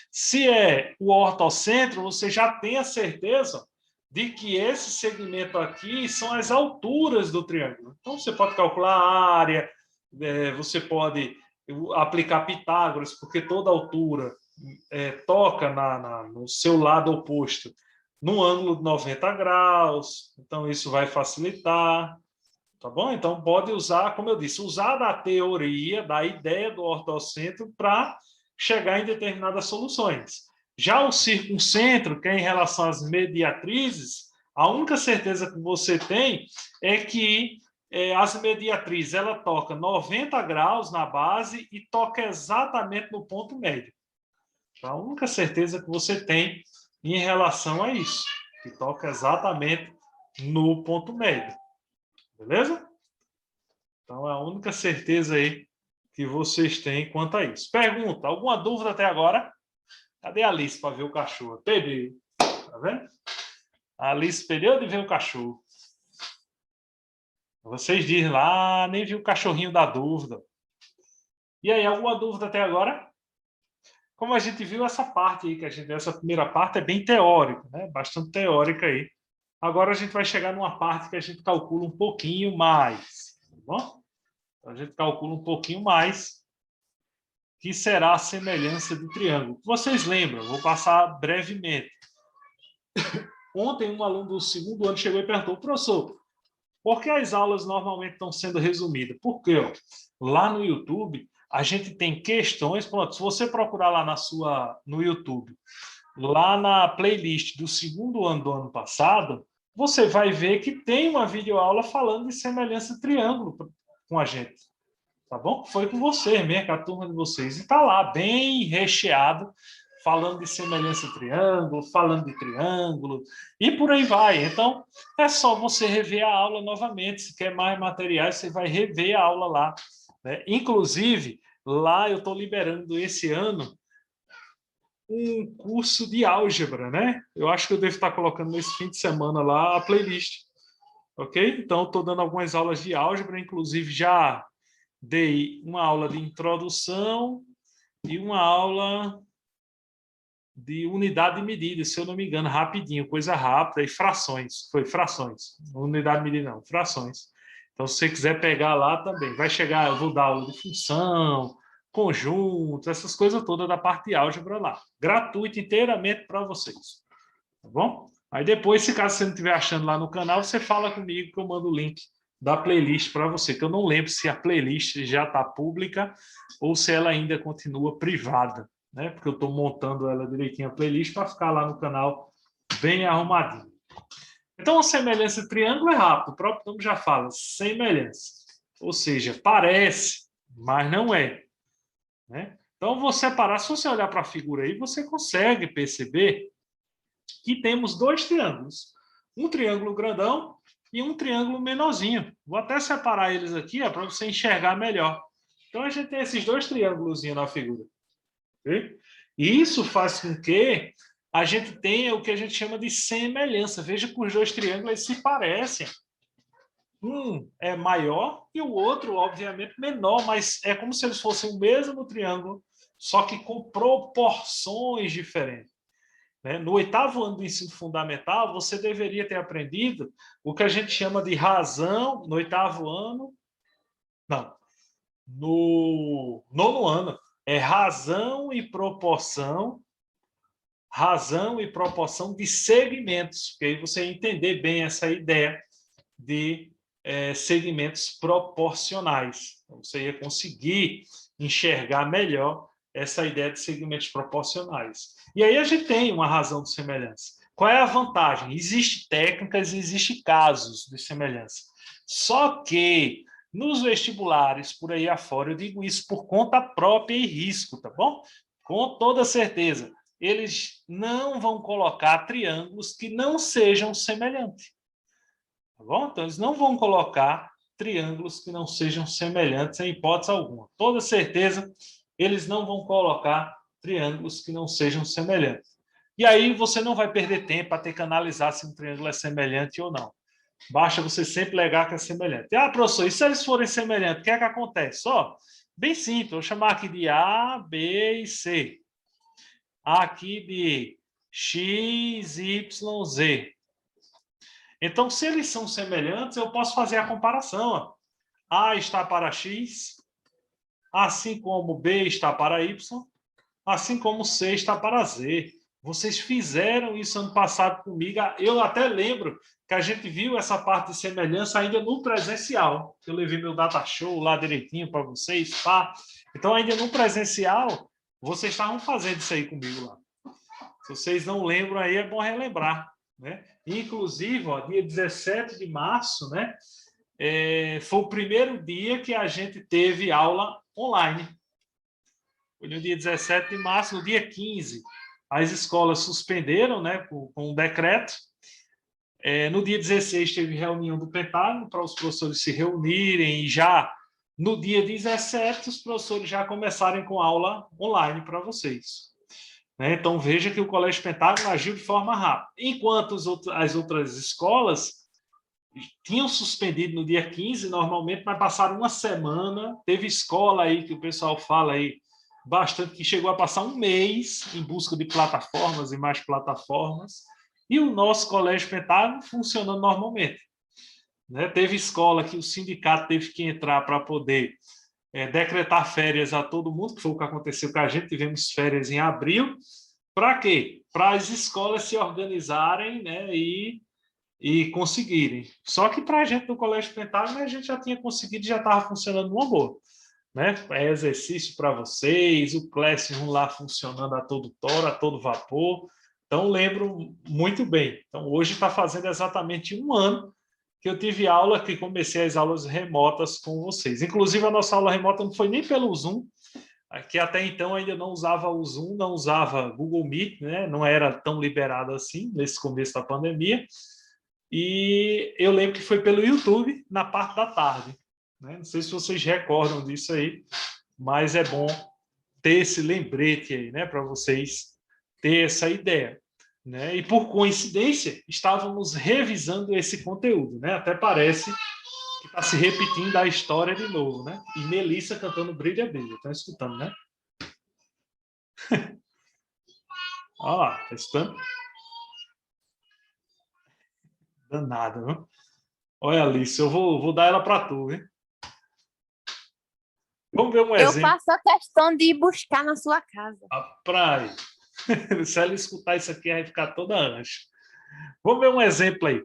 [SPEAKER 1] Se é o ortocentro, você já tem a certeza de que esse segmento aqui são as alturas do triângulo. Então, você pode calcular a área, você pode aplicar Pitágoras, porque toda altura toca no seu lado oposto num ângulo de 90 graus, então isso vai facilitar, tá bom? Então pode usar, como eu disse, usar da teoria, da ideia do ortocentro para chegar em determinadas soluções. Já o circuncentro, que é em relação às mediatrizes, a única certeza que você tem é que as mediatrizes, ela toca 90 graus na base e toca exatamente no ponto médio. Então, a única certeza que você tem em relação a isso, que toca exatamente no ponto médio. Beleza? Então, é a única certeza aí que vocês têm quanto a isso. Pergunta, alguma dúvida até agora? Cadê a Alice para ver o cachorro? Perdeu. Tá vendo? A Alice perdeu de ver o cachorro. Vocês dizem lá, nem vi o cachorrinho da dúvida. E aí, alguma dúvida até agora? Como a gente viu essa parte aí, essa primeira parte é bem teórica, né? Bastante teórica aí. Agora a gente vai chegar numa parte que a gente calcula um pouquinho mais, tá bom? Então, a gente calcula um pouquinho mais, que será a semelhança do triângulo. Vocês lembram? Vou passar brevemente. Ontem, um aluno do segundo ano chegou e perguntou, professor, por que as aulas normalmente estão sendo resumidas? Porque lá no YouTube, a gente tem questões, pronto, se você procurar lá no YouTube, lá na playlist do segundo ano do ano passado, você vai ver que tem uma videoaula falando de semelhança triângulo com a gente. Tá bom? Foi com você mesmo, com a turma de vocês. E está lá, bem recheado, falando de semelhança triângulo, falando de triângulo, e por aí vai. Então, é só você rever a aula novamente. Se quer mais materiais, você vai rever a aula lá. Né? Inclusive, lá eu estou liberando esse ano um curso de álgebra, né? Eu acho que eu devo estar colocando nesse fim de semana lá a playlist. Ok? Então, estou dando algumas aulas de álgebra, inclusive já dei uma aula de introdução e uma aula de unidade de medida, se eu não me engano, rapidinho, coisa rápida, e frações. Foi frações. Unidade de medida não, frações. Então, se você quiser pegar lá também, vai chegar, eu vou dar aula de função, conjuntos, essas coisas todas da parte de álgebra lá. Gratuito inteiramente para vocês. Tá bom? Aí depois, se caso você não estiver achando lá no canal, você fala comigo que eu mando o link da playlist para você, que eu não lembro se a playlist já está pública ou se ela ainda continua privada, né? Porque eu estou montando ela direitinho a playlist para ficar lá no canal bem arrumadinho. Então, a semelhança de triângulo é rápido, o próprio nome já fala, semelhança. Ou seja, parece, mas não é. Né? Então, vou separar, se você olhar para a figura aí, você consegue perceber que temos dois triângulos. Um triângulo grandão e um triângulo menorzinho. Vou até separar eles aqui para você enxergar melhor. Então, a gente tem esses dois triângulos na figura. Okay? E isso faz com que a gente tenha o que a gente chama de semelhança. Veja que os dois triângulos se parecem. Um é maior e o outro, obviamente, menor, mas é como se eles fossem o mesmo triângulo, só que com proporções diferentes. No oitavo ano do ensino fundamental, você deveria ter aprendido o que a gente chama de razão, no oitavo ano, não, no nono ano, é razão e proporção de segmentos, porque aí você entender bem essa ideia de segmentos proporcionais. Então, você ia conseguir enxergar melhor essa ideia de segmentos proporcionais. E aí a gente tem uma razão de semelhança. Qual é a vantagem? Existem técnicas, existem casos de semelhança. Só que nos vestibulares, por aí afora, eu digo isso por conta própria e risco, tá bom? Com toda certeza, eles não vão colocar triângulos que não sejam semelhantes. Tá bom? Então, eles não vão colocar triângulos que não sejam semelhantes em hipótese alguma. Toda certeza, eles não vão colocar triângulos que não sejam semelhantes. E aí você não vai perder tempo a ter que analisar se um triângulo é semelhante ou não. Basta você sempre alegar que é semelhante. Ah, professor, e se eles forem semelhantes, o que é que acontece? Só, bem simples, vou chamar aqui de A, B e C. Aqui de X, Y, Z. Então, se eles são semelhantes, eu posso fazer a comparação. Ó. A está para X, assim como B está para Y, assim como C está para Z. Vocês fizeram isso ano passado comigo. Eu até lembro que a gente viu essa parte de semelhança ainda no presencial. Eu levei meu data show lá direitinho para vocês. Pá. Então, ainda no presencial, vocês estavam fazendo isso aí comigo lá. Se vocês não lembram aí, é bom relembrar. Né? Inclusive, ó, dia 17 de março, né, foi o primeiro dia que a gente teve aula online. Foi no dia 17 de março, no dia 15, as escolas suspenderam, né, com um decreto, No dia 16 teve reunião do Pentágono para os professores se reunirem e já no dia 17 os professores já começarem com aula online para vocês. Então veja que o Colégio Pentágono agiu de forma rápida. Enquanto as outras escolas tinham suspendido no dia 15 normalmente, mas passaram uma semana. Teve escola aí que o pessoal fala aí bastante, que chegou a passar um mês em busca de plataformas e mais plataformas. E o nosso Colégio Pentágono funcionando normalmente. Teve escola que o sindicato teve que entrar para poder decretar férias a todo mundo, que foi o que aconteceu com a gente, tivemos férias em abril. Para quê? Para as escolas se organizarem, né, e conseguirem. Só que para a gente do Colégio Pentágono, a gente já tinha conseguido, já estava funcionando numa boa. É exercício para vocês, o Classroom lá funcionando a todo toro, a todo vapor. Então, lembro muito bem. Então, hoje está fazendo exatamente um ano que eu tive aula, que comecei as aulas remotas com vocês. Inclusive, a nossa aula remota não foi nem pelo Zoom, que até então ainda não usava o Zoom, não usava Google Meet, né? Não era tão liberado assim, nesse começo da pandemia. E eu lembro que foi pelo YouTube, na parte da tarde. Não sei se vocês recordam disso aí, mas é bom ter esse lembrete aí, né, para vocês ter essa ideia. E por coincidência, estávamos revisando esse conteúdo, né? Até parece que está se repetindo a história de novo, né? E Melissa cantando Brilha, Brilha. Estão escutando, né? Olha lá, está escutando? Danada, não? Olha, Alice, eu vou dar ela para tu, hein? Vamos ver um exemplo.
[SPEAKER 3] Eu faço a questão de ir buscar na sua casa.
[SPEAKER 1] A praia. Se ela escutar isso aqui, vai ficar toda ancha. Vamos ver um exemplo aí.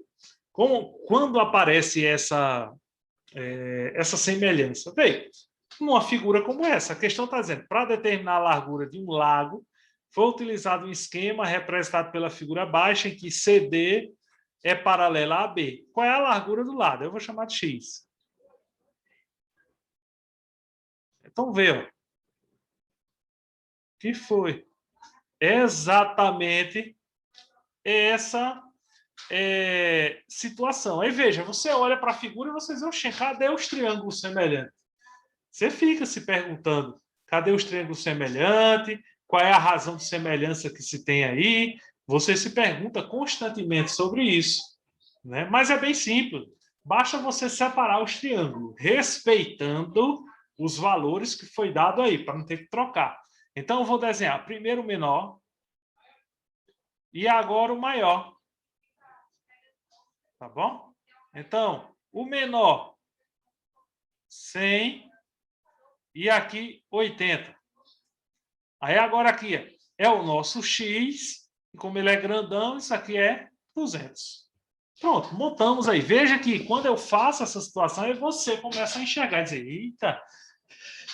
[SPEAKER 1] Quando aparece essa semelhança? Veja, numa figura como essa, a questão está dizendo, para determinar a largura de um lago, foi utilizado um esquema representado pela figura baixa, em que CD é paralela a AB. Qual é a largura do lado? Eu vou chamar de X. Então, vê, ó. O que foi? Exatamente essa situação. Aí, veja, você olha para a figura e você diz, oxe, cadê os triângulos semelhantes? Você fica se perguntando, cadê os triângulos semelhantes? Qual é a razão de semelhança que se tem aí? Você se pergunta constantemente sobre isso. Né? Mas é bem simples. Basta você separar os triângulos, respeitando os valores que foi dado aí, para não ter que trocar. Então, eu vou desenhar primeiro o menor e agora o maior. Tá bom? Então, o menor, 100, e aqui, 80. Aí, agora aqui, é o nosso X, e como ele é grandão, isso aqui é 200. Pronto, montamos aí. Veja que quando eu faço essa situação, aí você começa a enxergar e dizer, eita,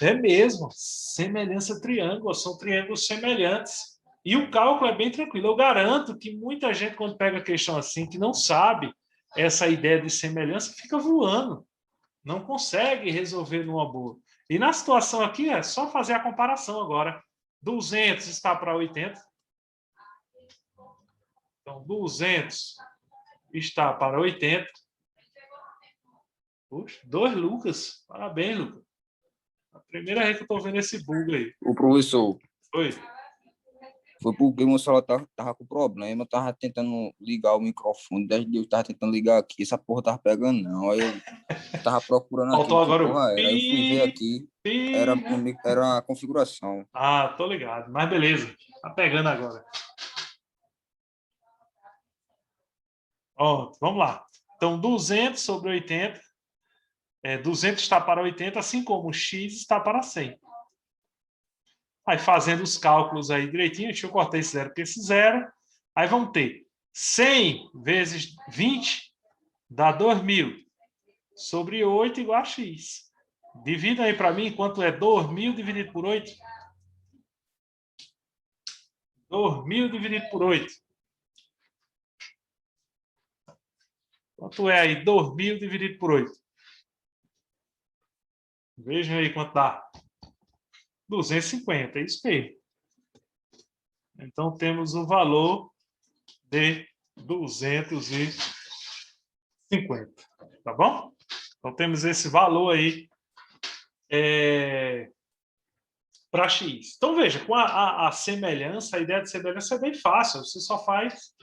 [SPEAKER 1] é mesmo, semelhança triângulo, são triângulos semelhantes. E o cálculo é bem tranquilo. Eu garanto que muita gente, quando pega a questão assim, que não sabe essa ideia de semelhança, fica voando. Não consegue resolver numa boa. E na situação aqui, é só fazer a comparação agora. 200 está para 80. Então, 200 está para 80. Puxa, 2 Lucas. Parabéns, Lucas. A primeira vez que eu estou vendo esse bug aí.
[SPEAKER 4] O professor.
[SPEAKER 1] Oi.
[SPEAKER 4] Foi porque meu celular tava com problema, eu tava tentando ligar o microfone, desde eu tava tentando ligar aqui, essa porra tava pegando não, aí eu tava procurando aqui,
[SPEAKER 1] faltou agora o
[SPEAKER 4] aí eu fui ver aqui, era a configuração.
[SPEAKER 1] Ah, tô ligado, mas beleza, tá pegando agora. Ó, vamos lá. Então, 200 sobre 80, 200 está para 80, assim como o x está para 100. Aí, fazendo os cálculos aí direitinho, deixa eu cortar esse zero com esse zero. Aí, vamos ter 100 vezes 20 dá 2.000 sobre 8 igual a x. Divida aí para mim quanto é 2.000 dividido por 8. 2.000 dividido por 8. Quanto é aí 2.000 dividido por 8? Vejam aí quanto dá. 250, é isso mesmo. Então, temos o valor de 250. 50. Tá bom? Então, temos esse valor aí para x. Então, veja, com a semelhança, a ideia de semelhança é bem fácil. Você só faz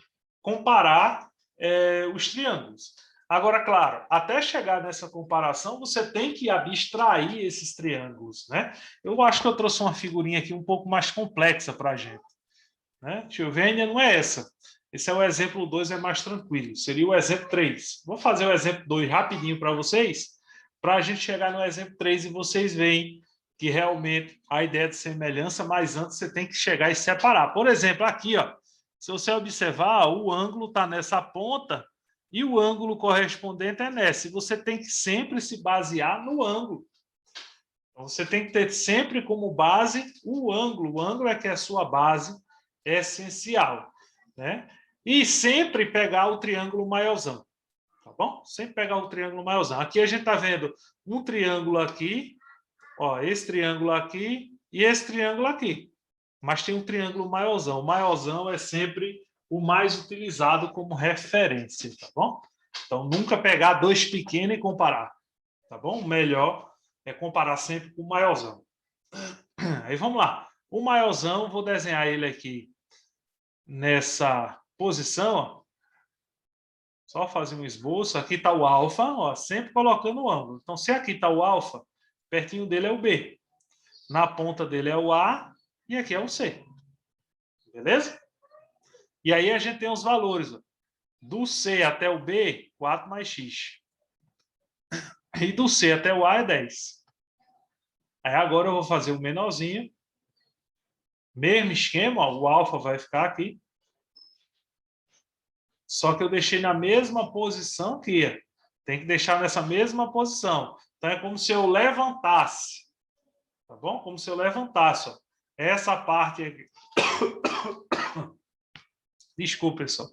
[SPEAKER 1] comparar os triângulos. Agora, claro, até chegar nessa comparação, você tem que abstrair esses triângulos, né? Eu acho que eu trouxe uma figurinha aqui um pouco mais complexa para a gente. Né? Deixa eu ver, ainda não é essa. Esse é o exemplo 2, é mais tranquilo. Seria o exemplo 3. Vou fazer o exemplo 2 rapidinho para vocês, para a gente chegar no exemplo 3 e vocês veem que realmente a ideia de semelhança, mas antes você tem que chegar e separar. Por exemplo, aqui, ó, se você observar, o ângulo está nessa ponta e o ângulo correspondente é nessa. E você tem que sempre se basear no ângulo. Então, você tem que ter sempre como base o ângulo. O ângulo é que é a sua base essencial, né? E sempre pegar o triângulo maiorzão, tá bom? Sempre pegar o triângulo maiorzão. Aqui a gente está vendo um triângulo aqui, ó, esse triângulo aqui e esse triângulo aqui. Mas tem um triângulo maiorzão. O maiorzão é sempre o mais utilizado como referência, tá bom? Então, nunca pegar dois pequenos e comparar, tá bom? O melhor é comparar sempre com o maiorzão. Aí, vamos lá. O maiorzão, vou desenhar ele aqui nessa posição, ó. Só fazer um esboço. Aqui está o alfa, ó, sempre colocando o ângulo. Então, se aqui está o alfa, pertinho dele é o B. Na ponta dele é o A e aqui é o C. Beleza? E aí a gente tem os valores, ó. Do C até o B, 4 mais X. E do C até o A é 10. Aí agora eu vou fazer o menorzinho. Mesmo esquema, ó, o alfa vai ficar aqui. Só que eu deixei na mesma posição que tem que deixar nessa mesma posição. Então é como se eu levantasse. Tá bom? Como se eu levantasse, ó. Essa parte aqui. Desculpa, pessoal.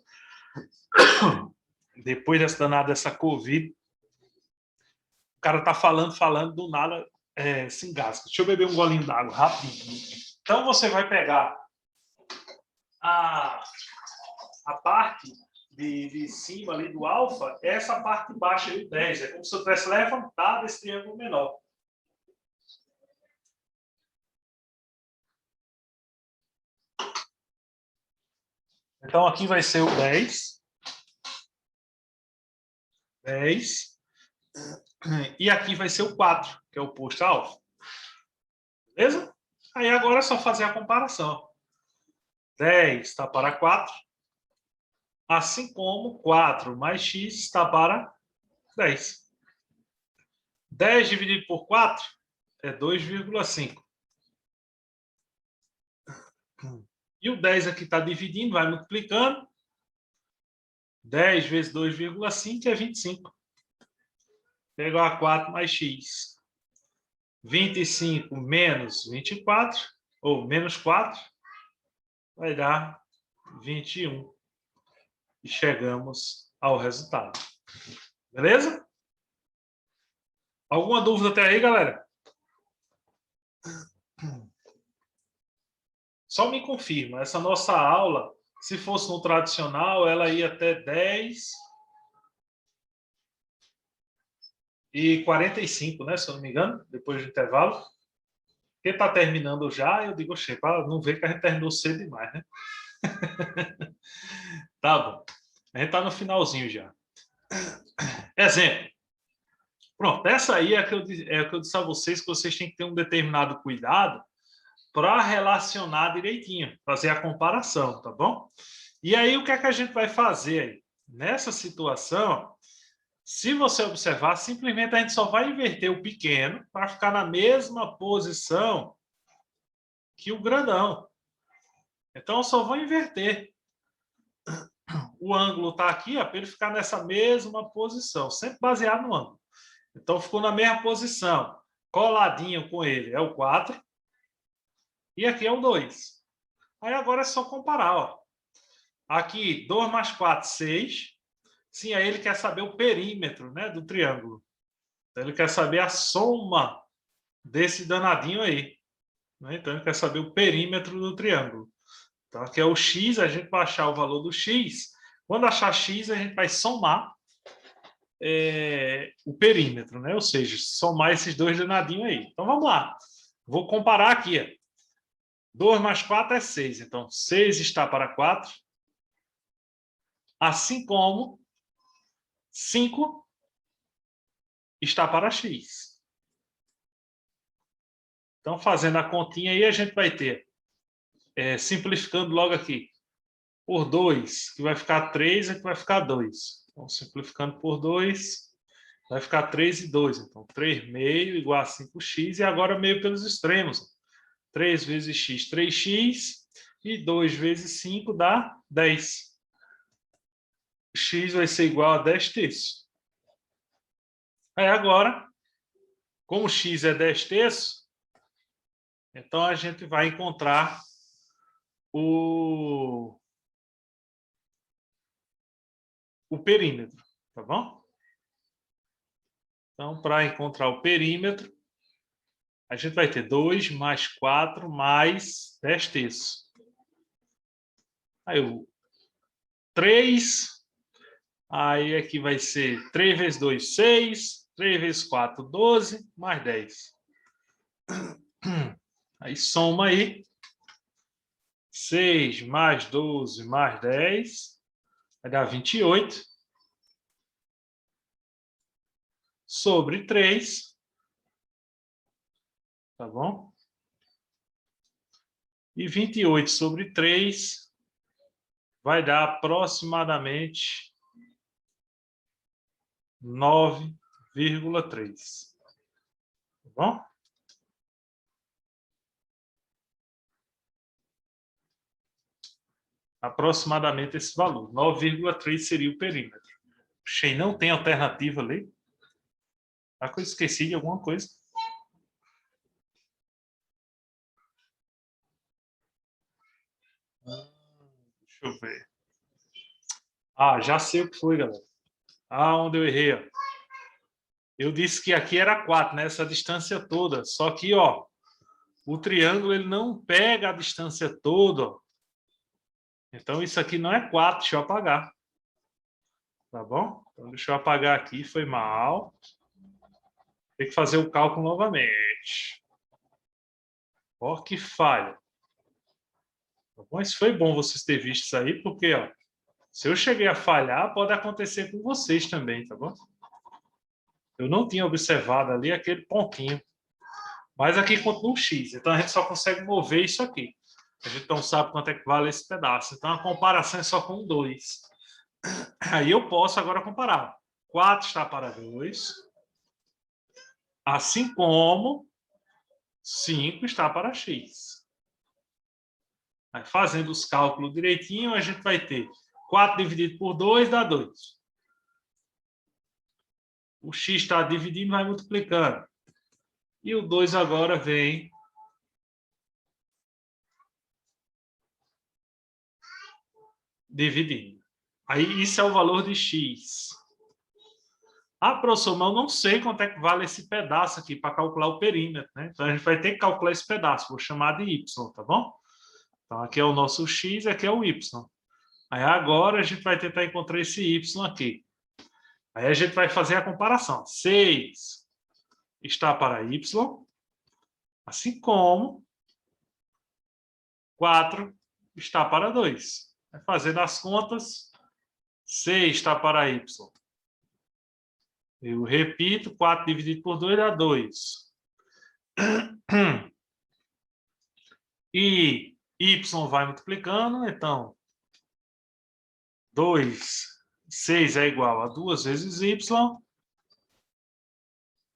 [SPEAKER 1] Depois dessa danada dessa Covid, o cara tá falando, do nada se engasga. Deixa eu beber um golinho d'água rapidinho. Então você vai pegar a parte de cima ali do alfa, essa parte baixa aí, 10. É como se eu tivesse levantado esse triângulo menor. Então aqui vai ser o 10. 10. E aqui vai ser o 4, que é o oposto a alfa. Beleza? Aí agora é só fazer a comparação. 10 está para 4. Assim como 4 mais x está para 10. 10 dividido por 4 é 2,5. E o 10 aqui está dividindo, vai multiplicando. 10 vezes 2,5 é 25. Pego a 4 mais x. 25 menos 24, ou menos 4, vai dar 21. E chegamos ao resultado. Beleza? Alguma dúvida até aí, galera? Só me confirma, essa nossa aula, se fosse no tradicional, ela ia até 10h45, né? Se eu não me engano, depois do intervalo. Porque está terminando já, eu digo, oxe, para não ver que a gente terminou cedo demais, né? Tá bom. A gente está no finalzinho já. Exemplo. Pronto, essa aí é que eu disse a vocês que vocês têm que ter um determinado cuidado para relacionar direitinho, fazer a comparação, tá bom? E aí, o que é que a gente vai fazer aí? Nessa situação, se você observar, simplesmente a gente só vai inverter o pequeno para ficar na mesma posição que o grandão. Então, eu só vou inverter. O ângulo está aqui, para ele ficar nessa mesma posição, sempre baseado no ângulo. Então, ficou na mesma posição. Coladinho com ele é o 4. E aqui é o 2. Aí agora é só comparar, ó. Aqui, 2 mais 4, 6. Sim, aí ele quer saber o perímetro, né, do triângulo. Então, ele quer saber a soma desse danadinho aí. Né? Então, ele quer saber o perímetro do triângulo. Então, aqui é o x, a gente vai achar o valor do x. Quando achar x, a gente vai somar o perímetro, né? Ou seja, somar esses dois danadinhos aí. Então, vamos lá. Vou comparar aqui. Ó. 2 mais 4 é 6. Então, 6 está para 4. Assim como 5 está para x. Então, fazendo a continha aí, a gente vai ter, simplificando logo aqui, por 2, que vai ficar 3, aqui vai ficar 2. Então, simplificando por 2, vai ficar 3 e 2. Então, 3 meio igual a 5x, e agora meio pelos extremos. 3 vezes x, 3x, e 2 vezes 5 dá 10. X vai ser igual a 10 terços. Aí agora, como x é 10 terços, então a gente vai encontrar o perímetro, tá bom? Então, para encontrar o perímetro, a gente vai ter 2 mais 4 mais 10 terços. Aí o 3, aí aqui vai ser 3 vezes 2, 6, 3 vezes 4, 12, mais 10. Aí soma aí. 6 mais 12 mais 10 vai dar 28. Sobre 3. Tá bom? E 28 sobre 3 vai dar aproximadamente 9,3. Tá bom? Aproximadamente esse valor. 9,3 seria o perímetro. Puxei, não tem alternativa ali? Será que eu esqueci de alguma coisa? Deixa eu ver. Já sei o que foi, galera. Onde eu errei, ó. Eu disse que aqui era 4, né? Essa distância toda. Só que, ó, o triângulo ele não pega a distância toda, ó. Então, isso aqui não é 4. Deixa eu apagar. Tá bom? Então, deixa eu apagar aqui. Foi mal. Tem que fazer o cálculo novamente. Ó, que falha. Tá bom? Isso foi bom vocês terem visto isso aí, porque, ó, se eu cheguei a falhar, pode acontecer com vocês também, tá bom? Eu não tinha observado ali aquele pontinho. Mas aqui continua um X. Então, a gente só consegue mover isso aqui. A gente não sabe quanto é que vale esse pedaço. Então, a comparação é só com 2. Aí eu posso agora comparar. 4 está para 2. Assim como 5 está para x. Aí, fazendo os cálculos direitinho, a gente vai ter 4 dividido por 2 dá 2. O x está dividindo, vai multiplicando. E o 2 agora vem dividindo. Aí, isso é o valor de x. Professor, eu não sei quanto é que vale esse pedaço aqui para calcular o perímetro, né? Então, a gente vai ter que calcular esse pedaço. Vou chamar de y, tá bom? Então, aqui é o nosso x, aqui é o y. Aí, agora, a gente vai tentar encontrar esse y aqui. Aí, a gente vai fazer a comparação. 6 está para y, assim como 4 está para 2. Fazendo as contas, 6 está para y. Eu repito, 4 dividido por 2 dá 2. E y vai multiplicando, então 6 é igual a 2 vezes y.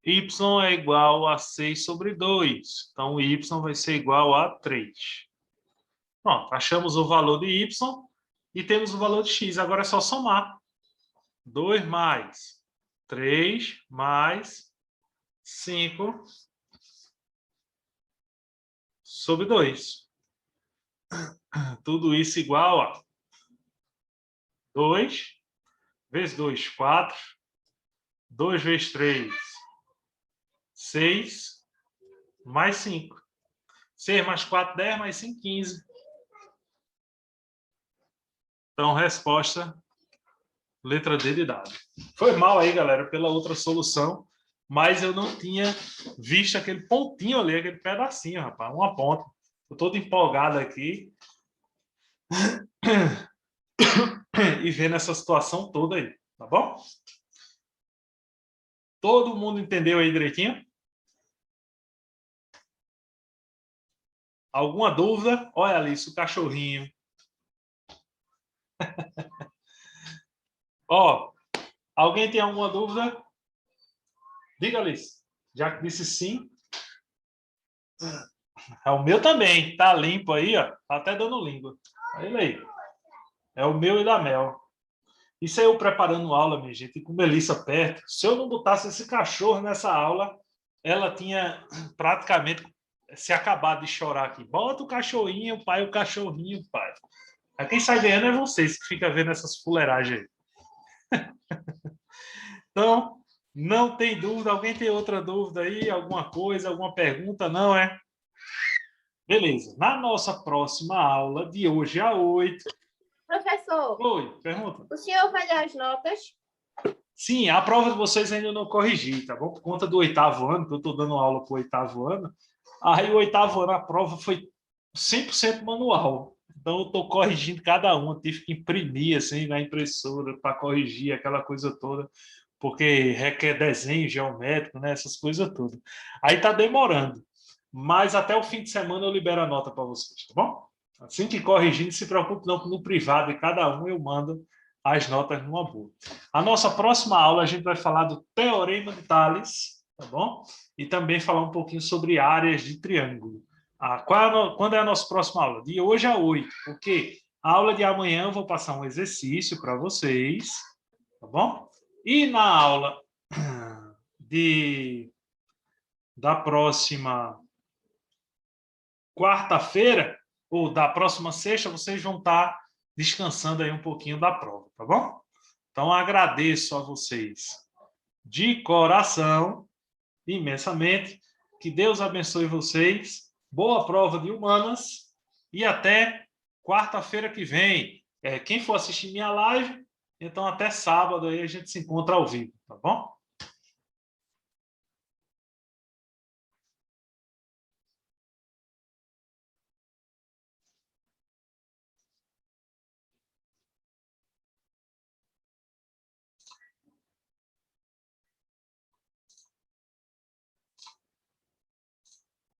[SPEAKER 1] Y é igual a 6 sobre 2. Então, y vai ser igual a 3. Pronto, achamos o valor de y e temos o valor de x. Agora é só somar. 2 mais 3 mais 5 sobre 2. Tudo isso igual a 2 vezes 2, 4. 2 vezes 3, 6, mais 5. 6 mais 4, 10, mais 5, 15. Então, resposta Letra D de dado. Foi mal aí, galera, pela outra solução, mas eu não tinha visto aquele pontinho ali, aquele pedacinho, rapaz, uma ponta. Estou todo empolgado aqui e vendo essa situação toda aí, tá bom? Todo mundo entendeu aí direitinho? Alguma dúvida? Olha ali, isso, o cachorrinho. Ó, alguém tem alguma dúvida? Diga, Alice. Já que disse sim. É o meu também. Tá limpo aí, ó. Tá até dando língua. Olha ele aí. É o meu e da Mel. Isso aí eu preparando aula, minha gente, com Melissa perto. Se eu não botasse esse cachorro nessa aula, ela tinha praticamente se acabado de chorar aqui. Bota o cachorrinho, pai, o cachorrinho, pai. Aí quem sai ganhando é vocês que ficam vendo essas fuleiragens aí. Então, não tem dúvida. Alguém tem outra dúvida aí? Alguma coisa, alguma pergunta? Não, é? Beleza. Na nossa próxima aula, de hoje a 8...
[SPEAKER 3] Professor,
[SPEAKER 1] Oi, pergunta.
[SPEAKER 3] o senhor vai dar as notas?
[SPEAKER 1] Sim, a prova de vocês ainda não corrigi, tá bom? Por conta do 8º ano, que eu estou dando aula para o 8º ano. Aí o 8º ano, a prova foi 100% manual. Então, eu estou corrigindo cada um. Eu tive que imprimir assim, na impressora para corrigir aquela coisa toda, porque requer desenho geométrico, né? Essas coisas todas. Aí está demorando. Mas até o fim de semana eu libero a nota para vocês, tá bom? Assim que corrigindo, se preocupe não, que no privado de cada um eu mando as notas numa boa. A nossa próxima aula a gente vai falar do Teorema de Tales, tá bom? E também falar um pouquinho sobre áreas de triângulo. Quando é a nossa próxima aula? De hoje a 8, porque a aula de amanhã eu vou passar um exercício para vocês, tá bom? E na aula da próxima quarta-feira, ou da próxima sexta, vocês vão estar descansando aí um pouquinho da prova, tá bom? Então, agradeço a vocês de coração, imensamente. Que Deus abençoe vocês. Boa prova de humanas e até quarta-feira que vem. Quem for assistir minha live, então até sábado aí a gente se encontra ao vivo, tá bom?